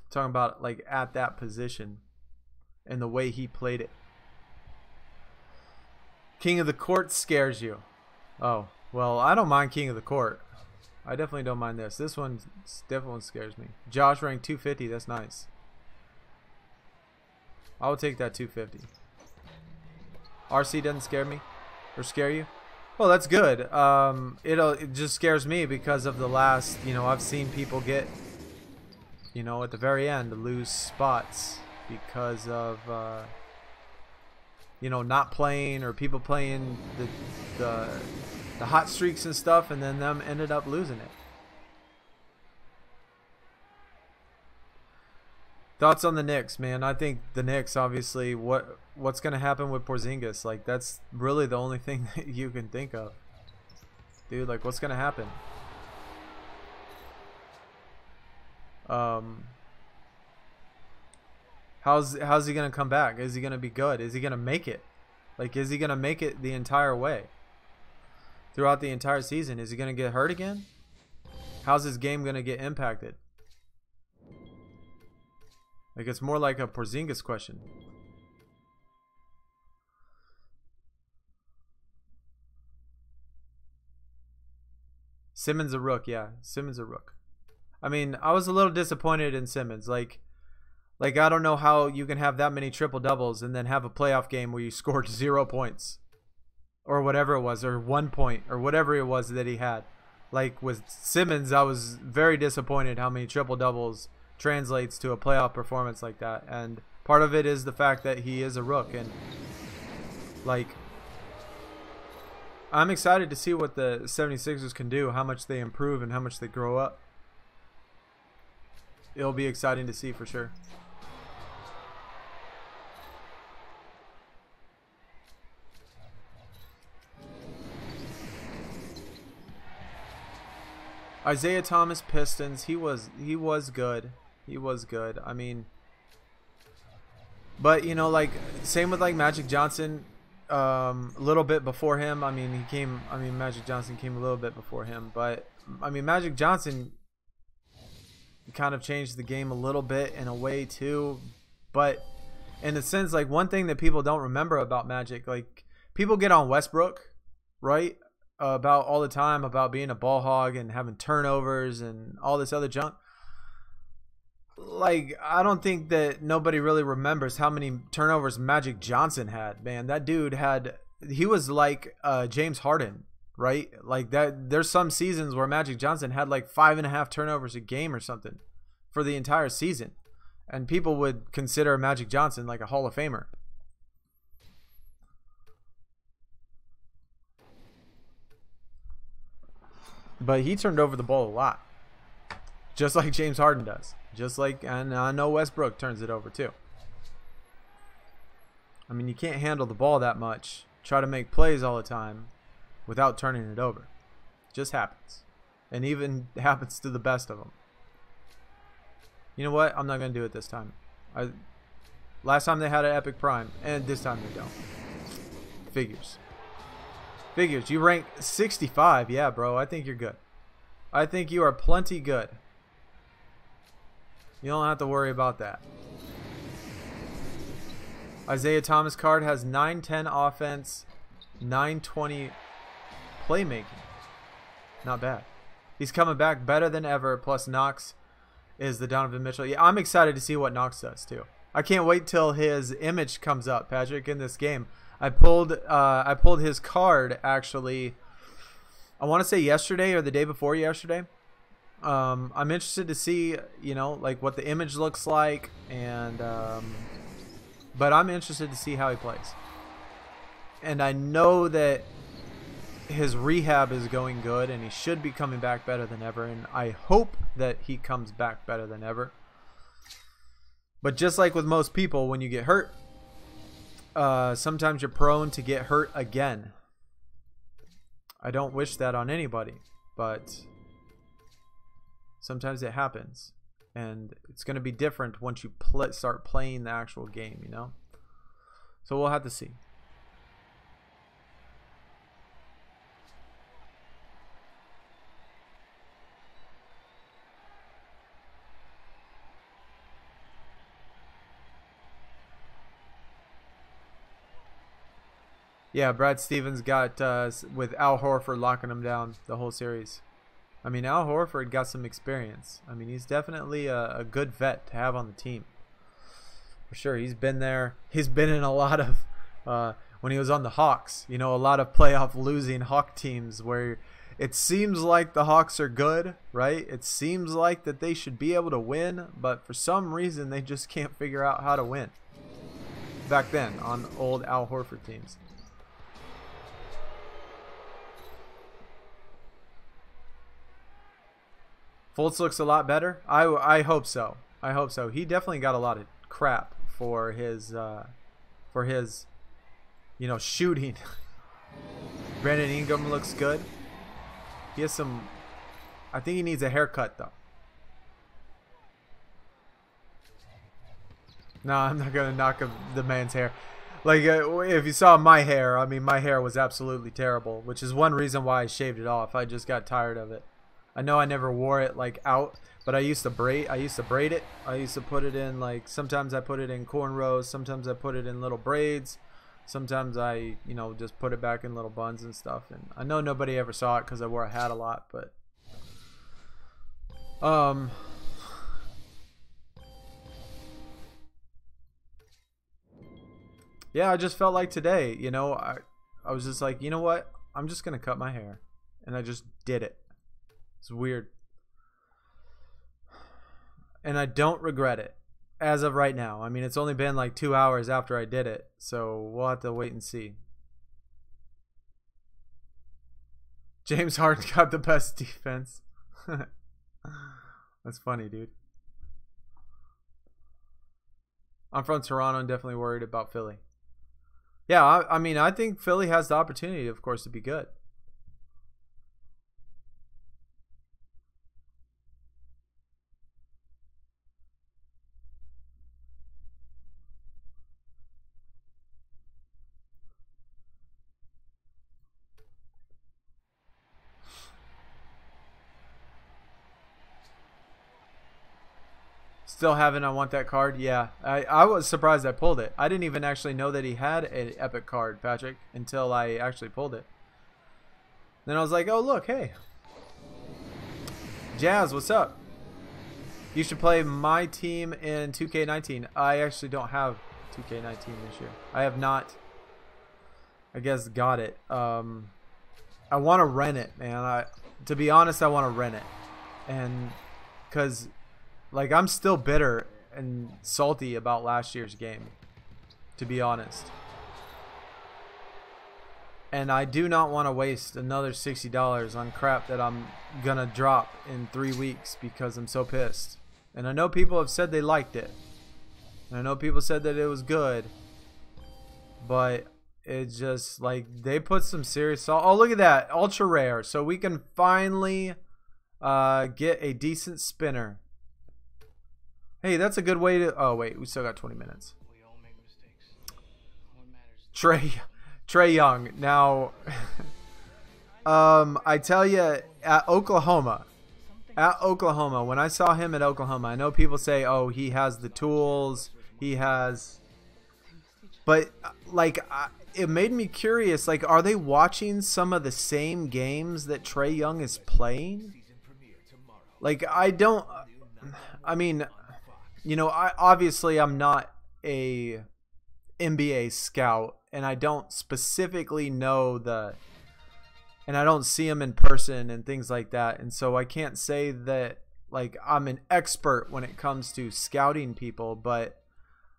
talking about like at that position and the way he played it. King of the Court scares you. Oh, well, I don't mind King of the Court. I definitely don't mind this. This one definitely scares me. Josh ranked 250. That's nice. I will take that 250. RC doesn't scare me. Or scare you? Well, that's good. It just scares me because of the last, you know, I've seen people get, you know, at the very end lose spots because of you know, not playing, or people playing the hot streaks and stuff, and then them ended up losing it. Thoughts on the Knicks, man? I think the Knicks, obviously, what's going to happen with Porzingis? Like, that's really the only thing that you can think of. Dude, like, what's going to happen? How's he going to come back? Is he going to be good? Is he going to make it? Like, is he going to make it the entire way? Throughout the entire season? Is he going to get hurt again? How's his game going to get impacted? Like, it's more like a Porzingis question. Simmons a rook, yeah. Simmons a rook. I mean, I was a little disappointed in Simmons. Like I don't know how you can have that many triple doubles and then have a playoff game where you scored 0 points or whatever it was, or 1 point or whatever it was that he had. Like with Simmons, I was very disappointed how many triple doubles translates to a playoff performance like that. And part of it is the fact that he is a rook, and like, I'm excited to see what the 76ers can do, how much they improve and how much they grow up. It'll be exciting to see for sure. Isaiah Thomas, Pistons. He was good. He was good. I mean, but you know, like, same with like Magic Johnson. A little bit before him. I mean, Magic Johnson came a little bit before him, but I mean, Magic Johnson kind of changed the game a little bit in a way too. But in a sense, like, one thing that people don't remember about Magic, like, people get on Westbrook, right? About all the time about being a ball hog and having turnovers and all this other junk. Like, I don't think that nobody really remembers how many turnovers Magic Johnson had. Man, that dude he was like James Harden, right? Like, that there's some seasons where Magic Johnson had like 5.5 turnovers a game or something for the entire season, and people would consider Magic Johnson like a Hall of Famer. But he turned over the ball a lot, just like James Harden does. Just like, and I know Westbrook turns it over too. I mean, you can't handle the ball that much, try to make plays all the time without turning it over. It just happens. And even happens to the best of them. You know what? I'm not going to do it this time. Last time they had an epic prime, and this time they don't. Figures. Figures. You rank 65. Yeah, bro. I think you're good. I think you are plenty good. You don't have to worry about that. Isaiah Thomas card has 910 offense, 920 playmaking. Not bad. He's coming back better than ever. Plus Knox is the Donovan Mitchell. Yeah, I'm excited to see what Knox does too. I can't wait till his image comes up, Patrick, in this game. I pulled his card actually. I want to say yesterday or the day before yesterday. I'm interested to see, you know, like what the image looks like, and but I'm interested to see how he plays. And I know that his rehab is going good, and he should be coming back better than ever, and I hope that he comes back better than ever. But just like with most people, when you get hurt, sometimes you're prone to get hurt again. I don't wish that on anybody, but sometimes it happens, and it's going to be different once you start playing the actual game, you know? So we'll have to see. Yeah, Brad Stevens got with Al Horford locking him down the whole series. I mean, Al Horford got some experience. I mean, he's definitely a good vet to have on the team. For sure, he's been there. He's been in a lot of, when he was on the Hawks, you know, a lot of playoff losing Hawk teams where it seems like the Hawks are good, right? It seems like that they should be able to win, but for some reason they just can't figure out how to win. Back then, on old Al Horford teams. Fultz looks a lot better. I hope so. I hope so. He definitely got a lot of crap for his you know, shooting. Brandon Ingram looks good. He has some. I think he needs a haircut though. No, I'm not gonna knock the man's hair. Like, if you saw my hair, I mean, my hair was absolutely terrible, which is one reason why I shaved it off. I just got tired of it. I know I never wore it like out, but I used to braid it. I used to put it in, like, sometimes I put it in cornrows, sometimes I put it in little braids, sometimes I, you know, just put it back in little buns and stuff. And I know nobody ever saw it because I wore a hat a lot, but yeah, I just felt like today, you know, I was just like, you know what, I'm just gonna cut my hair, and I just did it. It's weird, and I don't regret it as of right now. I mean, it's only been like 2 hours after I did it, so we'll have to wait and see. James Harden got the best defense. That's funny, dude. I'm from Toronto and definitely worried about Philly. Yeah, I mean, I think Philly has the opportunity, of course, to be good. Still haven't. I want that card. Yeah, I was surprised I pulled it. I didn't even actually know that he had an epic card, Patrick, until I actually pulled it. Then I was like, oh, look, hey. Jazz, what's up? You should play my team in 2K19. I actually don't have 2K19 this year. I have not, I guess, got it. I want to rent it, man. To be honest, I want to rent it. And because, like, I'm still bitter and salty about last year's game, to be honest. And I do not want to waste another $60 on crap that I'm going to drop in 3 weeks because I'm so pissed. And I know people have said they liked it. And I know people said that it was good. But it's just, like, they put some serious salt. Oh, look at that. Ultra rare. So we can finally get a decent spinner. Hey, that's a good way to... Oh, wait. We still got 20 minutes. We all make mistakes. What matters... Trae Young. Now, I tell you, at Oklahoma, when I saw him at Oklahoma, I know people say, oh, he has the tools. He has... But, like, it made me curious. Like, are they watching some of the same games that Trae Young is playing? Like, I don't... I mean... You know, obviously I'm not a NBA scout, and I don't specifically know and I don't see them in person and things like that, and so I can't say that, like, I'm an expert when it comes to scouting people. But,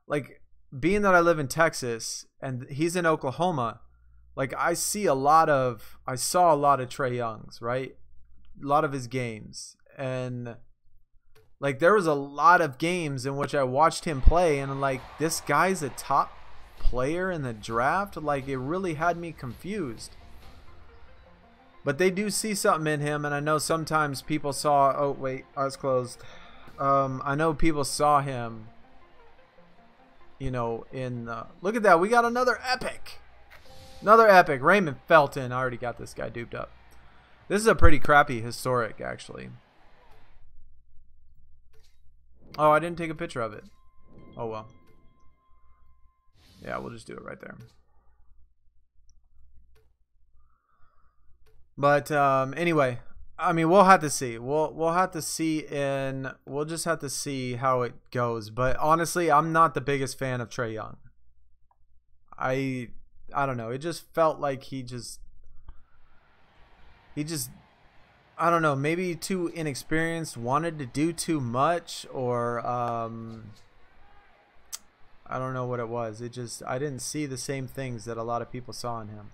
like, being that I live in Texas and he's in Oklahoma, like, I saw a lot of Trae Young's, right? A lot of his games, and like, there was a lot of games in which I watched him play, and I'm like, this guy's a top player in the draft? Like, it really had me confused. But they do see something in him, and I know sometimes people saw... Oh, wait, eyes closed. I know people saw him, you know, in... look at that, we got another epic. Another epic. Raymond Felton. I already got this guy duped up. This is a pretty crappy historic, actually. Oh, I didn't take a picture of it. Oh, well. Yeah, we'll just do it right there. But anyway, I mean, we'll have to see. We'll have to see, and we'll just have to see how it goes. But honestly, I'm not the biggest fan of Trae Young. I don't know. It just felt like he just I don't know, maybe too inexperienced, wanted to do too much, or I don't know what it was. It just, I didn't see the same things that a lot of people saw in him.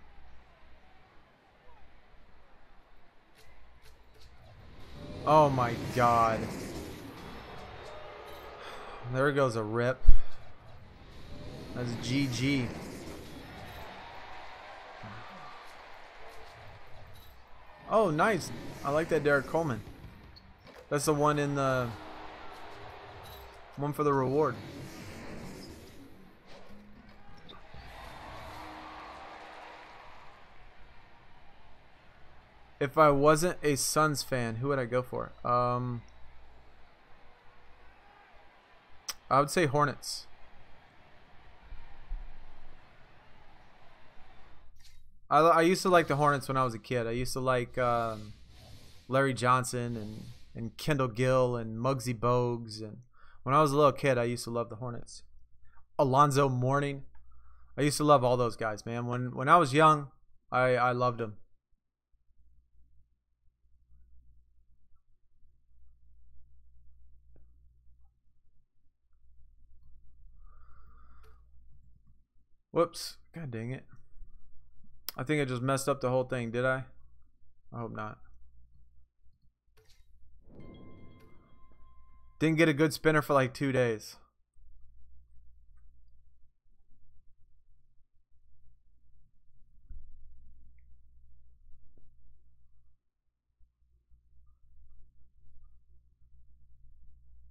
Oh my God. There goes a rip. That's GG. Oh, nice. I like that Derek Coleman. That's the one in the... one for the reward. If I wasn't a Suns fan, who would I go for? I would say Hornets. I used to like the Hornets when I was a kid. I used to like Larry Johnson and Kendall Gill and Muggsy Bogues. And when I was a little kid, I used to love the Hornets. Alonzo Mourning. I used to love all those guys, man. When I was young, I loved them. Whoops. God dang it. I think I just messed up the whole thing, did I? I hope not. Didn't get a good spinner for like 2 days.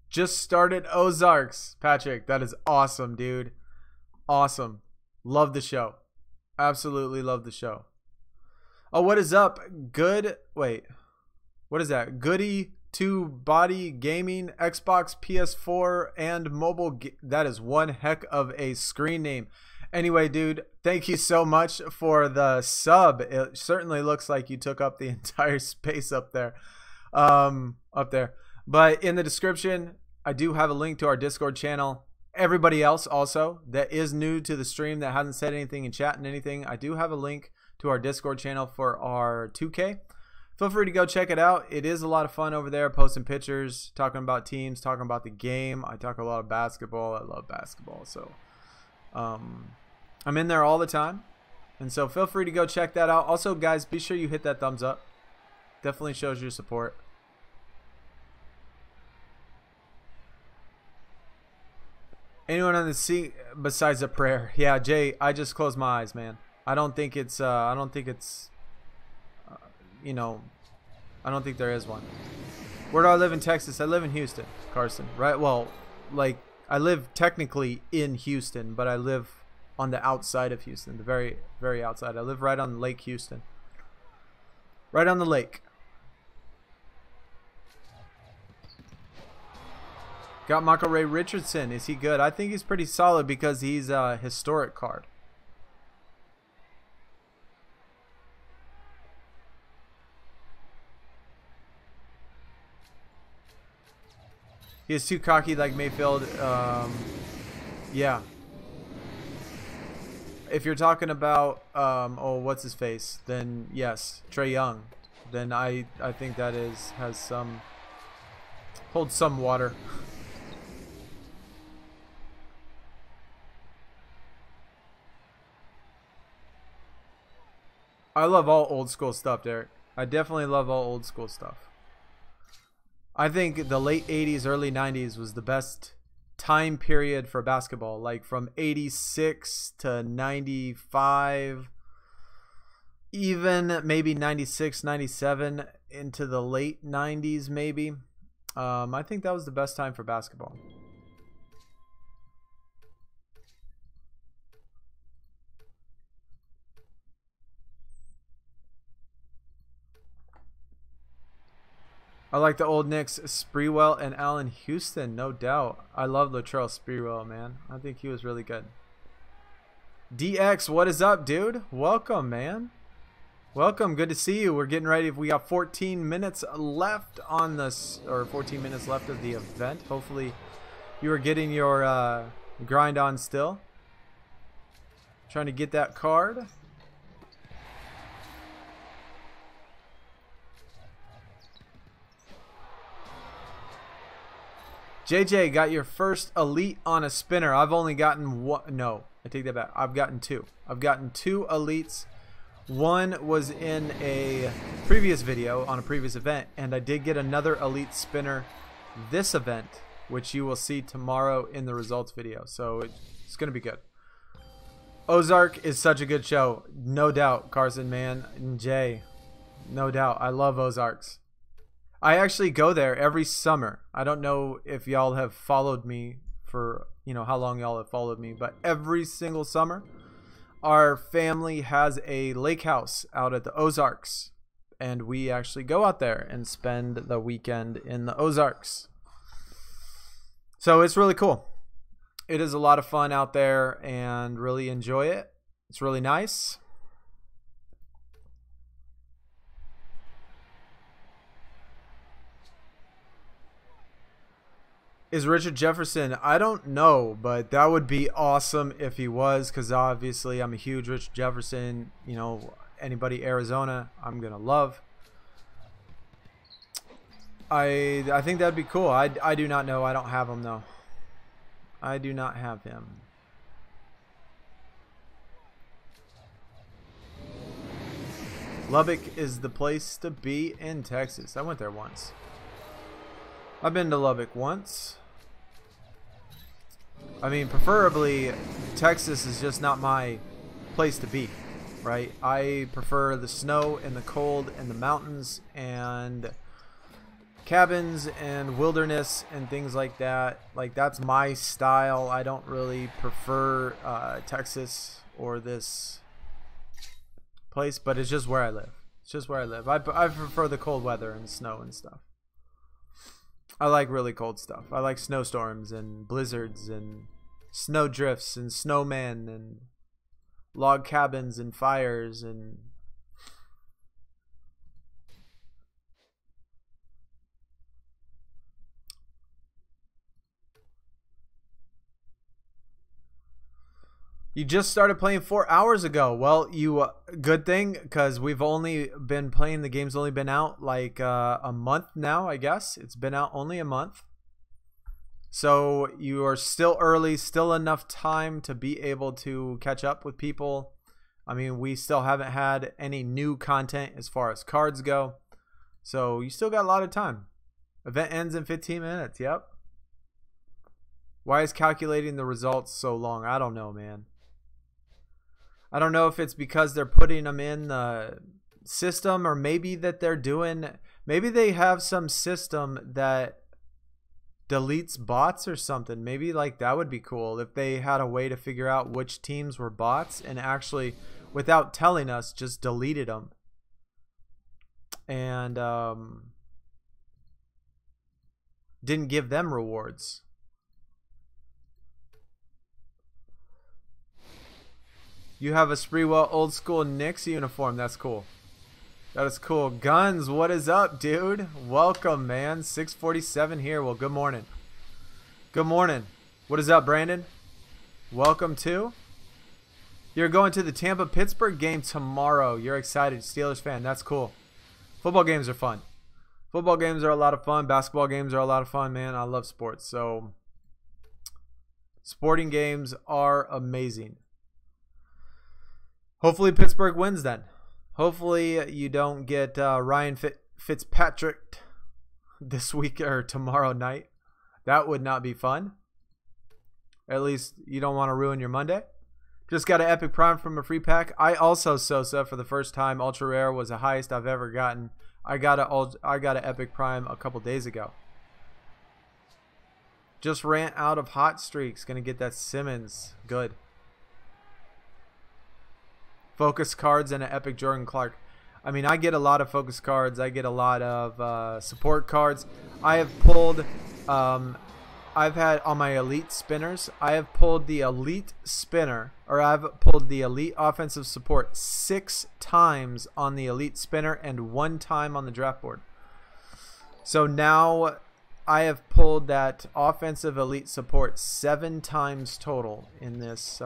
Just started Ozarks, Patrick. That is awesome, dude. Awesome. Love the show. Absolutely love the show. Oh, what is up? Good. Wait. What is that? Goody 2 Body Gaming, Xbox, PS4, and mobile. That is one heck of a screen name. Anyway, dude, thank you so much for the sub. It certainly looks like you took up the entire space up there. But in the description, I do have a link to our Discord channel. Everybody else also that is new to the stream that hasn't said anything in chat and anything, I do have a link to our Discord channel for our 2K. Feel free to go check it out. It is a lot of fun over there, posting pictures, talking about teams, talking about the game. I talk a lot of basketball. I love basketball, so I'm in there all the time. And so feel free to go check that out. Also, guys, be sure you hit that thumbs up. Definitely shows your support. Anyone on the seat besides a prayer? Yeah, Jay, I just closed my eyes, man. I don't think it's you know, I don't think there is one. Where do I live in Texas? I live in Houston, Carson. Right? Well, like I live technically in Houston, but I live on the outside of Houston, the very, very outside. I live right on Lake Houston. Right on the lake. Got Michael Ray Richardson. Is he good? I think he's pretty solid because he's a historic card. He is too cocky like Mayfield. Yeah. If you're talking about, oh, what's his face? Then yes, Trae Young. Then I think that holds some water. I love all old school stuff, Derek. I definitely love all old school stuff. I think the late 80s, early 90s was the best time period for basketball. Like from 86 to 95, even maybe 96, 97 into the late 90s maybe. I think that was the best time for basketball. I like the old Knicks, Sprewell and Allen Houston, no doubt. I love Latrell Sprewell, man. I think he was really good. DX, what is up, dude? Welcome, man. Welcome. Good to see you. We're getting ready. We got 14 minutes left on this, or 14 minutes left of the event. Hopefully, you are getting your grind on still. Trying to get that card. JJ, got your first elite on a spinner. I've only gotten one. No, I take that back. I've gotten two. I've gotten two elites. One was in a previous video on a previous event, and I did get another elite spinner this event, which you will see tomorrow in the results video. So it's going to be good. Ozark is such a good show. No doubt, Carson, man. And Jay, no doubt. I love Ozarks. I actually go there every summer. I don't know if y'all have followed me for, you know, how long y'all have followed me, but every single summer, our family has a lake house out at the Ozarks. and we actually go out there and spend the weekend in the Ozarks. So it's really cool. It is a lot of fun out there and really enjoy it. It's really nice. Is Richard Jefferson? I don't know, but that would be awesome if he was, because obviously I'm a huge Richard Jefferson. You know, anybody Arizona, I'm gonna love. I think that'd be cool. I do not know. I don't have him though. I do not have him. Lubbock is the place to be in Texas. I went there once. I've been to Lubbock once. I mean, preferably Texas is just not my place to be, right? I prefer the snow and the cold and the mountains and cabins and wilderness and things like that. Like, that's my style. I don't really prefer Texas or this place, but it's just where I live. It's just where I live. I prefer the cold weather and snow and stuff. I like really cold stuff. I like snowstorms and blizzards and snow drifts and snowmen and log cabins and fires and you just started playing 4 hours ago. Well, you good thing, because we've only been playing, the game's only been out like a month now, I guess. It's been out only a month. So you are still early, still enough time to be able to catch up with people. I mean, we still haven't had any new content as far as cards go. So you still got a lot of time. Event ends in 15 minutes, yep. Why is calculating the results so long? I don't know, man. I don't know if it's because they're putting them in the system, or maybe that they're doing, maybe they have some system that deletes bots or something. Maybe like that would be cool if they had a way to figure out which teams were bots and actually, without telling us, just deleted them. And didn't give them rewards. You have a Spreewell old school Knicks uniform. That's cool. That is cool. Guns, what is up, dude? Welcome, man. 647 here. Well, good morning. Good morning. What is up, Brandon? Welcome to. You're going to the Tampa-Pittsburgh game tomorrow. You're excited. Steelers fan. That's cool. Football games are fun. Football games are a lot of fun. Basketball games are a lot of fun, man. I love sports. So, sporting games are amazing. Hopefully Pittsburgh wins then. Hopefully you don't get Ryan Fitzpatrick this week or tomorrow night. That would not be fun. At least you don't want to ruin your Monday. Just got an Epic Prime from a free pack. I also Sosa for the first time. Ultra Rare was the highest I've ever gotten. I got an Epic Prime a couple days ago. Just ran out of hot streaks. Gonna get that Simmons. Good. Focus cards and an Epic Jordan Clark. I mean, I get a lot of focus cards. I get a lot of support cards. I have pulled, I've had on my elite spinners, I have pulled the elite spinner, or I've pulled the elite offensive support 6 times on the elite spinner and 1 time on the draft board. So now I have pulled that offensive elite support 7 times total in this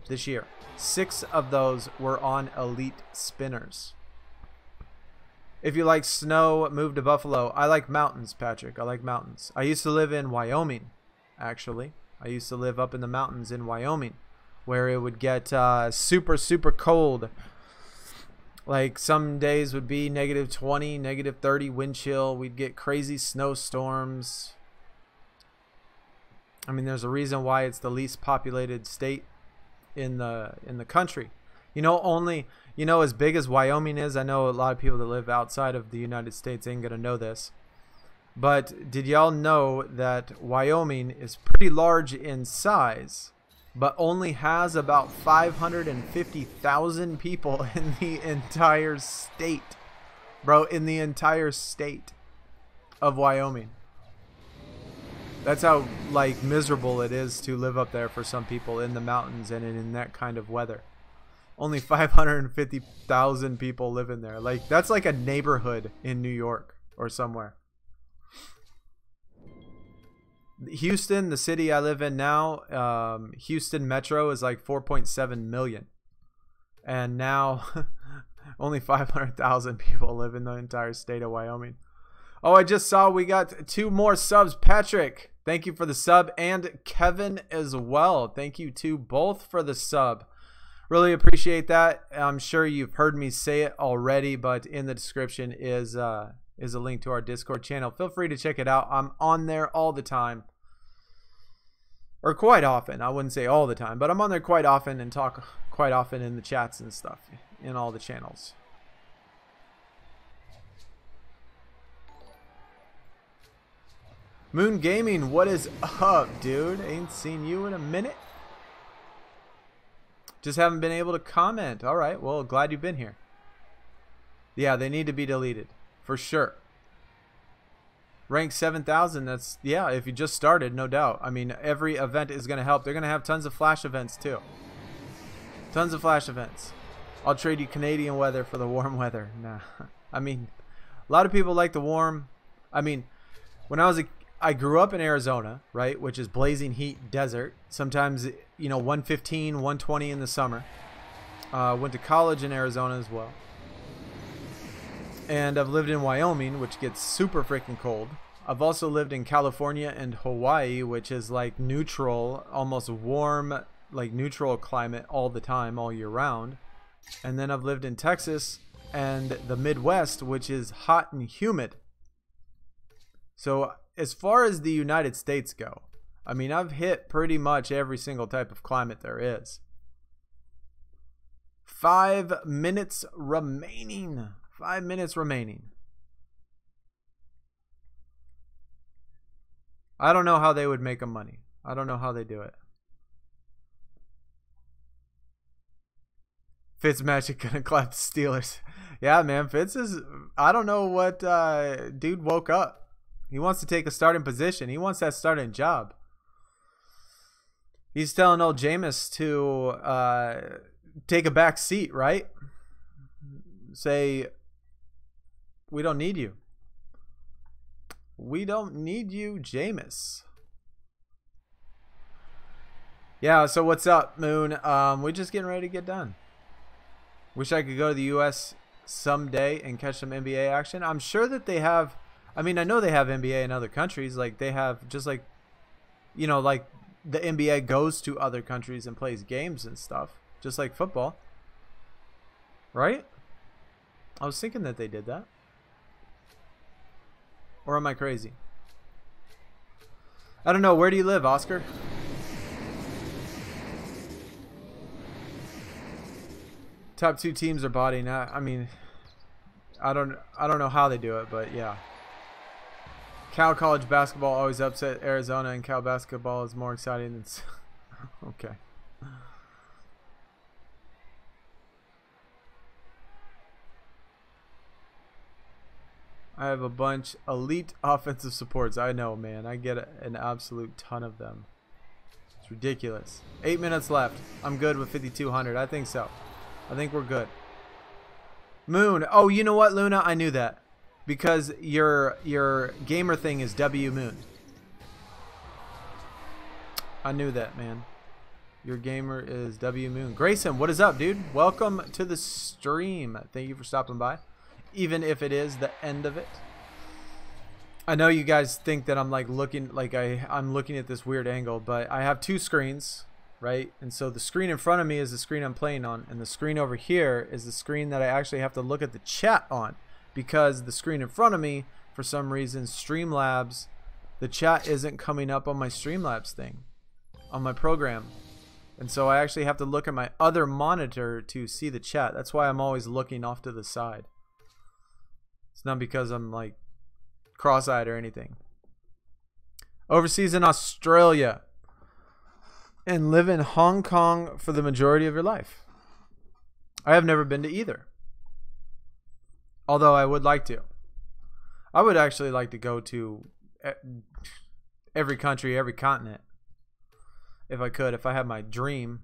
this year. 6 of those were on elite spinners. If you like snow, move to Buffalo. I like mountains, Patrick. I like mountains. I used to live in Wyoming, actually. I used to live up in the mountains in Wyoming, where it would get super, super cold. Like some days would be -20, -30 wind chill. We'd get crazy snowstorms. I mean, there's a reason why it's the least populated state in the country. You know, as big as Wyoming is, I know a lot of people that live outside of the United States ain't gonna know this, but did y'all know that Wyoming is pretty large in size, but only has about 550,000 people in the entire state? Bro, in the entire state of Wyoming. That's how, like, miserable it is to live up there for some people in the mountains and in that kind of weather. Only 550,000 people live in there. Like, that's like a neighborhood in New York or somewhere. Houston, the city I live in now, Houston Metro is like 4.7 million. And now only 500,000 people live in the entire state of Wyoming. Oh, I just saw we got 2 more subs. Patrick, thank you for the sub. And Kevin as well. Thank you to both for the sub. Really appreciate that. I'm sure you've heard me say it already, but in the description is a link to our Discord channel. Feel free to check it out. I'm on there all the time. Or quite often. I wouldn't say all the time, but I'm on there quite often and talk quite often in the chats and stuff in all the channels. Moon Gaming, what is up, dude? Ain't seen you in a minute. Just haven't been able to comment. All right, well, glad you've been here. Yeah, they need to be deleted for sure. Rank 7,000, that's, yeah, if you just started, no doubt. I mean, every event is going to help. They're going to have tons of flash events too. Tons of flash events. I'll trade you Canadian weather for the warm weather. Nah. I mean, a lot of people like the warm. I mean, when I grew up in Arizona, right, which is blazing heat desert. Sometimes, you know, 115, 120 in the summer. Went to college in Arizona as well. And I've lived in Wyoming, which gets super freaking cold. I've also lived in California and Hawaii, which is like neutral, almost warm, like neutral climate all the time, all year round. And then I've lived in Texas and the Midwest, which is hot and humid. So as far as the United States go, I mean, I've hit pretty much every single type of climate there is. 5 minutes remaining. 5 minutes remaining. I don't know how they would make them money. I don't know how they do it. Fitzmagic gonna clap the Steelers. Yeah, man, Fitz is, I don't know what dude woke up. He wants to take a starting position. He wants that starting job. He's telling old Jameis to take a back seat, right? Say, we don't need you. We don't need you, Jameis. Yeah, so what's up, Moon? We're just getting ready to get done. Wish I could go to the U.S. someday and catch some NBA action. I'm sure that they have... I mean, I know they have NBA in other countries. Like, they have just like, you know, like the NBA goes to other countries and plays games and stuff. Just like football. Right? I was thinking that they did that. Or am I crazy? I don't know. Where do you live, Oscar? Top 2 teams are botting. I mean, I don't know how they do it, but yeah. Cal college basketball always upset Arizona, and Cal basketball is more exciting than... Okay. I have a bunch elite offensive supports. I know, man. I get an absolute ton of them. It's ridiculous. 8 minutes left. I'm good with 5,200. I think so. I think we're good. Moon. Oh, you know what, Luna? I knew that. Because your gamer thing is W Moon. I knew that, man. Your gamer is W Moon. Grayson, what is up, dude? Welcome to the stream. Thank you for stopping by. Even if it is the end of it. I know you guys think that I'm like looking like I'm looking at this weird angle, but I have 2 screens, right? And so the screen in front of me is the screen I'm playing on, and the screen over here is the screen that I actually have to look at the chat on, because the screen in front of me, for some reason, Streamlabs, the chat isn't coming up on my Streamlabs thing, on my program. And so I actually have to look at my other monitor to see the chat. That's why I'm always looking off to the side. It's not because I'm like cross-eyed or anything. Overseas in Australia. And live in Hong Kong for the majority of your life. I have never been to either. Although I would like to. I would actually like to go to every country, every continent. If I could, if I had my dream.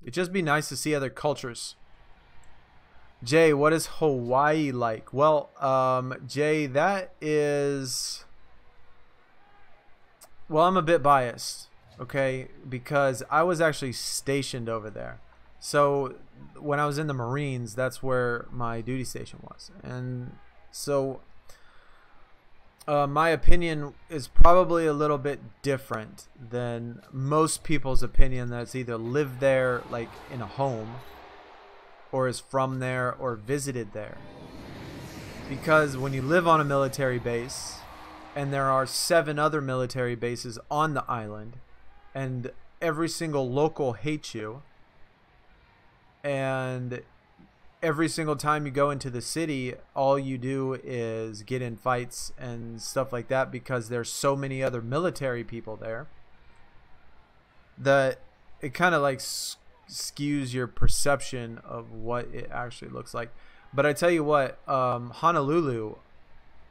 It'd just be nice to see other cultures. Jay, what is Hawaii like? Well, Jay, that is... Well, I'm a bit biased, okay? Because I was actually stationed over there. So when I was in the Marines, that's where my duty station was. And so my opinion is probably a little bit different than most people's opinion that's either lived there like in a home or is from there or visited there. Because when you live on a military base and there are 7 other military bases on the island and every single local hates you, and every single time you go into the city, all you do is get in fights and stuff like that because there's so many other military people there that it kind of like skews your perception of what it actually looks like. But I tell you what, Honolulu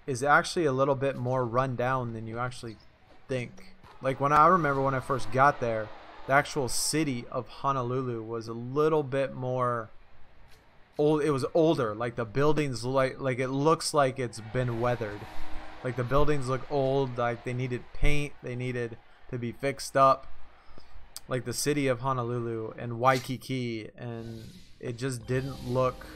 is actually a little bit more run down than you actually think. Like I remember when I first got there, the actual city of Honolulu was a little bit more old. It was older. Like the buildings, like it looks like it's been weathered. Like the buildings look old. Like they needed paint. They needed to be fixed up. Like the city of Honolulu and Waikiki, and it just didn't look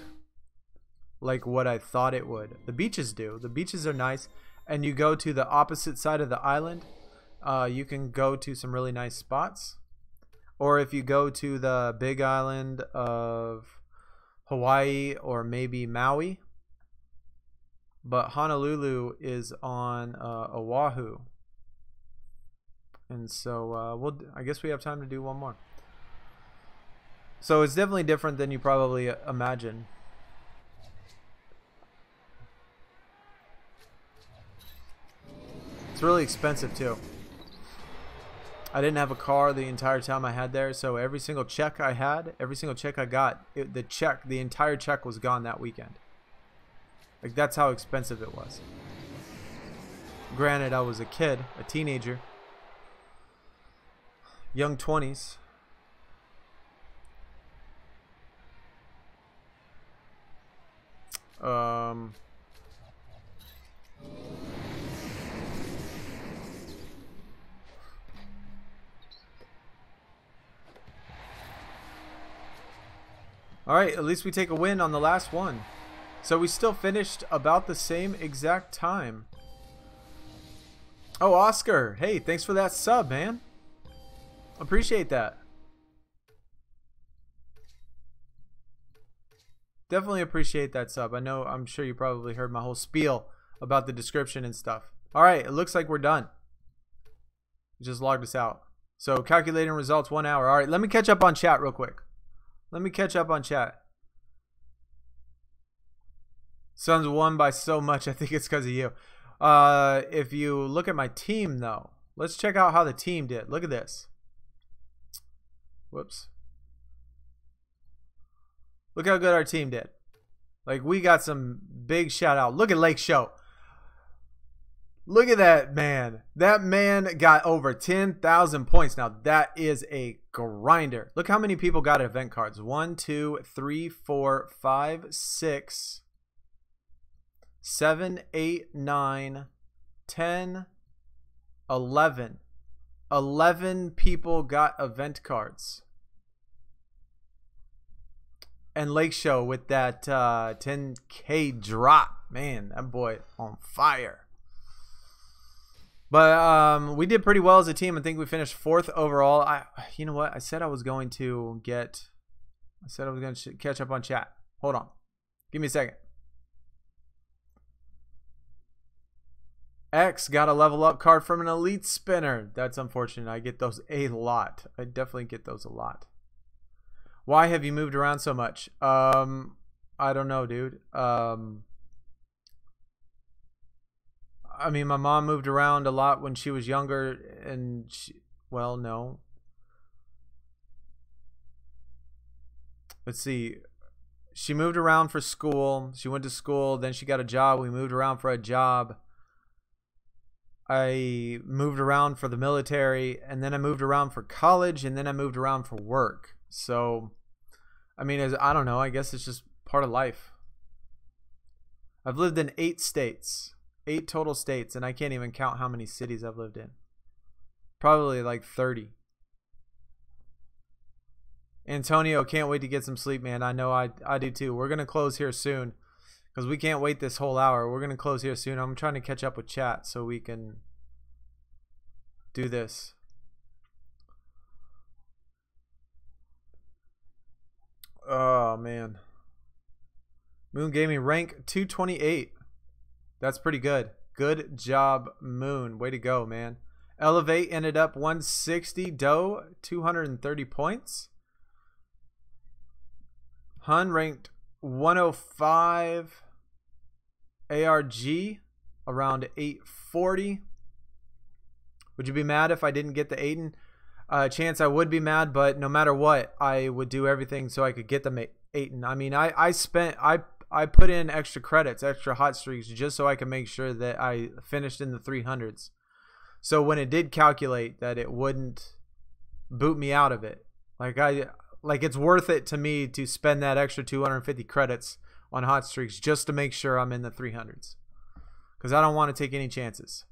like what I thought it would. The beaches do. The beaches are nice, and you go to the opposite side of the island, you can go to some really nice spots. Or if you go to the big island of Hawaii or maybe Maui, but Honolulu is on Oahu. And so I guess we have time to do one more. So it's definitely different than you probably imagine. It's really expensive too. I didn't have a car the entire time I had there, so every single check I had, every single check I got, the entire check was gone that weekend. Like that's how expensive it was. Granted, I was a kid, a teenager. Young 20s. Alright, at least we take a win on the last one. So we still finished about the same exact time. Oh, Oscar. Hey, thanks for that sub, man. Appreciate that. Definitely appreciate that sub. I'm sure you probably heard my whole spiel about the description and stuff. Alright, it looks like we're done. Just logged us out. So calculating results, 1 hour. Alright, let me catch up on chat real quick. Let me catch up on chat. Suns won by so much. I think it's because of you. If you look at my team, though, let's check out how the team did. Look at this. Whoops. Look how good our team did. Like, we got some big shout out. Look at Lake Show. Look at that man. That man got over 10,000 points. Now, that is a grinder. Look how many people got event cards. 1, 2, 3, 4, 5, 6, 7, 8, 9, 10, 11. 11 people got event cards. And Lake Show with that 10K drop. Man, that boy on fire. But we did pretty well as a team. I think we finished 4th overall. You know what? I said I was going to catch up on chat. Hold on. Give me a second. X got a level up card from an elite spinner. That's unfortunate. I get those a lot. I definitely get those a lot. Why have you moved around so much? I don't know, dude. I mean, my mom moved around a lot when she was younger, and well, no. Let's see. she moved around for school. She went to school, then she got a job. We moved around for a job. I moved around for the military, and then I moved around for college, and then I moved around for work. So, I mean, I don't know. I guess it's just part of life. I've lived in 8 states, 8 total states, and I can't even count how many cities I've lived in. Probably like 30. Antonio, can't wait to get some sleep, man. I know I do too. We're going to close here soon because we can't wait this whole hour. We're going to close here soon. I'm trying to catch up with chat so we can do this. Oh, man. Moon gave me rank 228. That's pretty good. Good job, Moon. Way to go, man. Elevate ended up 160. Doe, 230 points. Hun ranked 105. ARG around 840. Would you be mad if I didn't get the Ayton? Chance I would be mad, but no matter what, I would do everything so I could get the Ayton. I mean, I put in extra credits, extra hot streaks, just so I could make sure that I finished in the 300s. So when it did calculate, that it wouldn't boot me out of it. Like it's worth it to me to spend that extra 250 credits on hot streaks just to make sure I'm in the 300s. Because I don't want to take any chances.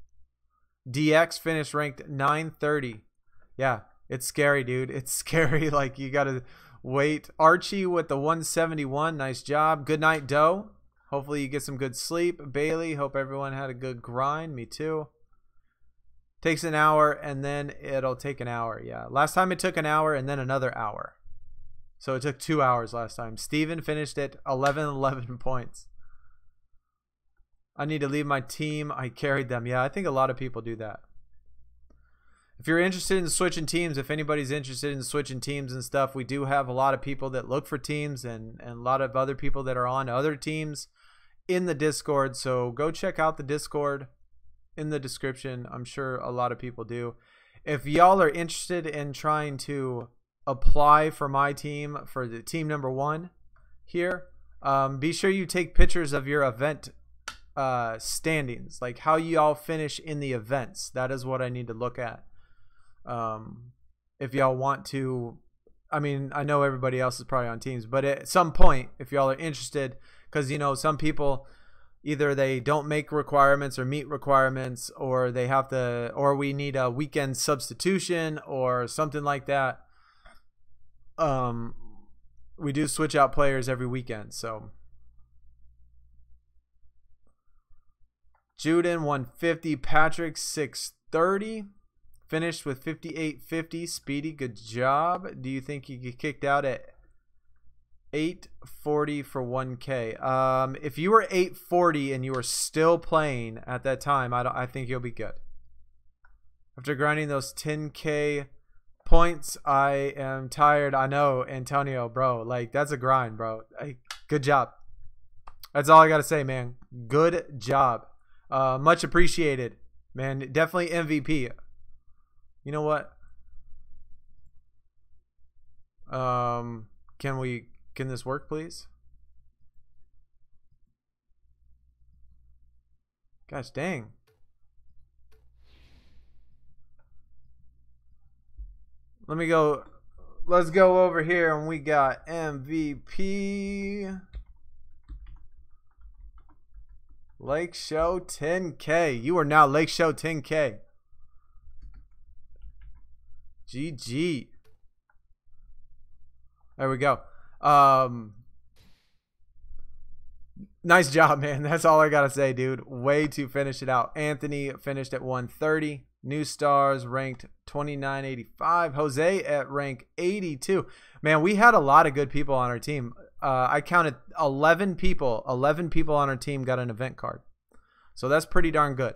DX finished ranked 930. Yeah, it's scary, dude. It's scary. Like, you got to wait. Archie with the 171. Nice job. Good night, Doe. Hopefully you get some good sleep. Bailey, hope everyone had a good grind. Me too. Takes an hour, and then it'll take an hour. Yeah, last time it took an hour and then another hour. So it took 2 hours last time. Steven finished at 11 points. I need to leave my team. I carried them. Yeah, I think a lot of people do that. If you're interested in switching teams, if anybody's interested in switching teams and stuff, we do have a lot of people that look for teams and a lot of other people that are on other teams in the Discord. So go check out the Discord in the description. I'm sure a lot of people do. If y'all are interested in trying to apply for my team, for the team number 1 here, be sure you take pictures of your event standings, like how you all finish in the events. That is what I need to look at. If y'all want to, I mean, I know everybody else is probably on teams, but at some point, if y'all are interested, because, you know, some people, either they don't make requirements or meet requirements, or they have to, or we need a weekend substitution or something like that. We do switch out players every weekend. So Juden 150, Patrick 630, finished with 5850. Speedy, good job. Do you think you get kicked out at 840 for 1K? If you were 840 and you were still playing at that time, I think you'll be good. After grinding those 10K points, I am tired. I know, Antonio, bro. Like, that's a grind, bro. Good job. That's all I gotta say, man. Good job. Much appreciated, man. Definitely MVP. You know what? Can this work, please? Gosh dang. Let's go over here, and we got MVP Lake Show 10K. You are now Lake Show 10K. GG. There we go. Nice job, man. That's all I gotta say, dude. Way to finish it out. Anthony finished at 130. New stars ranked 2985. Jose at rank 82. Man, we had a lot of good people on our team. I counted 11 people. 11 people on our team got an event card. So that's pretty darn good.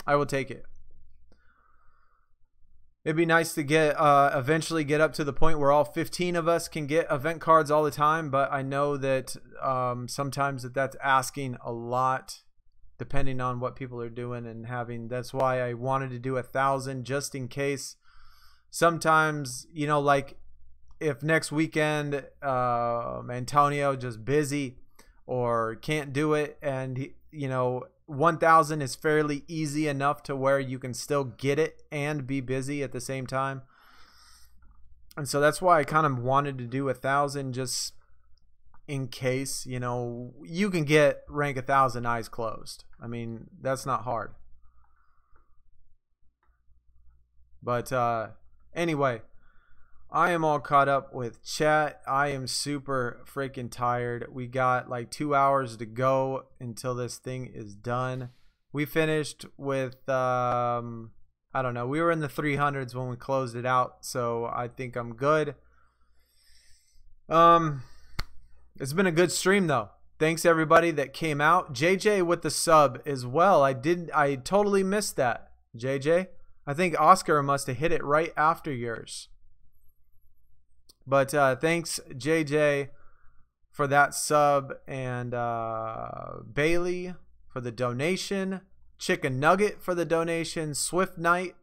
I will take it. It'd be nice to get eventually get up to the point where all 15 of us can get event cards all the time, but I know that sometimes that's asking a lot, depending on what people are doing and having. That's why I wanted to do 1,000 just in case. Sometimes, you know, like if next weekend Antonio just busy or can't do it, and he, 1,000 is fairly easy enough to where you can still get it and be busy at the same time. And so that's why I kind of wanted to do 1,000, just in case, you can get rank 1,000 eyes closed. I mean, that's not hard. But anyway, I am all caught up with chat. I am super freaking tired. We got like 2 hours to go until this thing is done. We finished with, I don't know. We were in the 300s when we closed it out, so I think I'm good. It's been a good stream though. Thanks everybody that came out. JJ with the sub as well. I totally missed that. JJ, I think Oscar must have hit it right after yours. But thanks JJ for that sub, and Bailey for the donation, Chicken Nugget for the donation, Swift Knight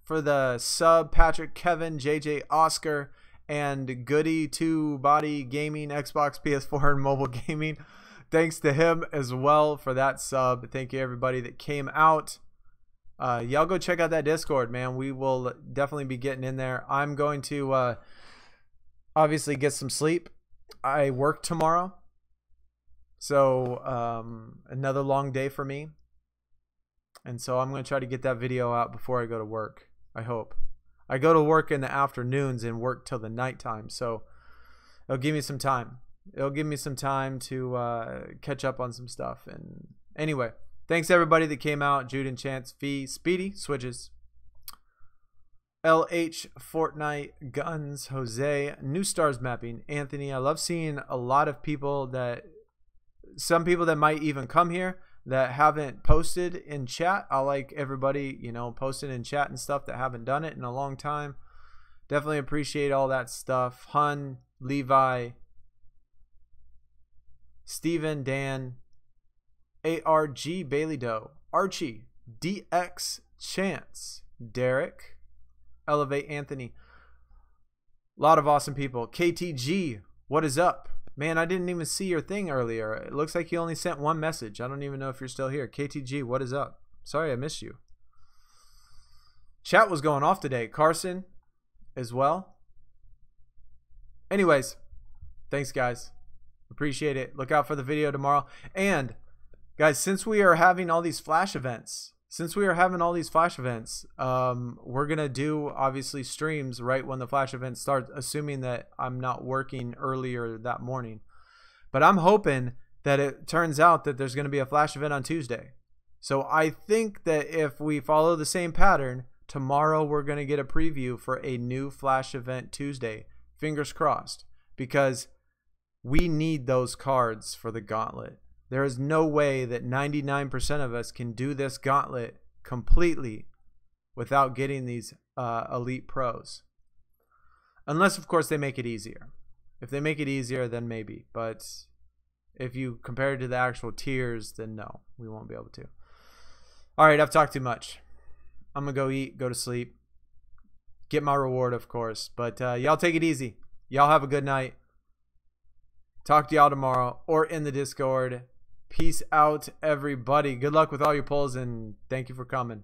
for the sub, Patrick, Kevin, JJ, Oscar, and Goody 2 Body Gaming, Xbox, PS4, and mobile gaming. Thanks to him as well for that sub. Thank you everybody that came out. Y'all go check out that Discord, man. We will definitely be getting in there. I'm going to obviously get some sleep. I work tomorrow, so another long day for me, and so I'm going to try to get that video out before I go to work. I hope. I go to work in the afternoons and work till the nighttime, so it'll give me some time. It'll give me some time to catch up on some stuff. And anyway, thanks everybody that came out. Jude and Chance, Fee, Speedy, Switches, LH, Fortnite, Guns, Jose, New Stars Mapping, Anthony. I love seeing a lot of people some people that might even come here that haven't posted in chat. I like everybody, posting in chat and stuff that haven't done it in a long time. Definitely appreciate all that stuff. Hun, Levi, Steven, Dan, ARG, Bailey Doe, Archie, DX, Chance, Derek, Elevate, Anthony. A lot of awesome people. KTG, what is up? Man, I didn't even see your thing earlier. It looks like you only sent one message. I don't even know if you're still here. KTG, what is up? Sorry I missed you. Chat was going off today. Carson as well. Anyways, thanks guys. Appreciate it. Look out for the video tomorrow. And guys, since we are having all these flash events, we're going to do obviously streams right when the flash event starts, assuming that I'm not working earlier that morning. But I'm hoping that it turns out that there's going to be a flash event on Tuesday. So I think that if we follow the same pattern, tomorrow we're going to get a preview for a new flash event Tuesday. Fingers crossed, because we need those cards for the gauntlet. There is no way that 99% of us can do this gauntlet completely without getting these elite pros. Unless, of course, they make it easier. If they make it easier, then maybe. But if you compare it to the actual tiers, then no, we won't be able to. All right, I've talked too much. I'm going to go eat, go to sleep, get my reward, of course. But y'all take it easy. Y'all have a good night. Talk to y'all tomorrow or in the Discord. Peace out, everybody. Good luck with all your polls, and thank you for coming.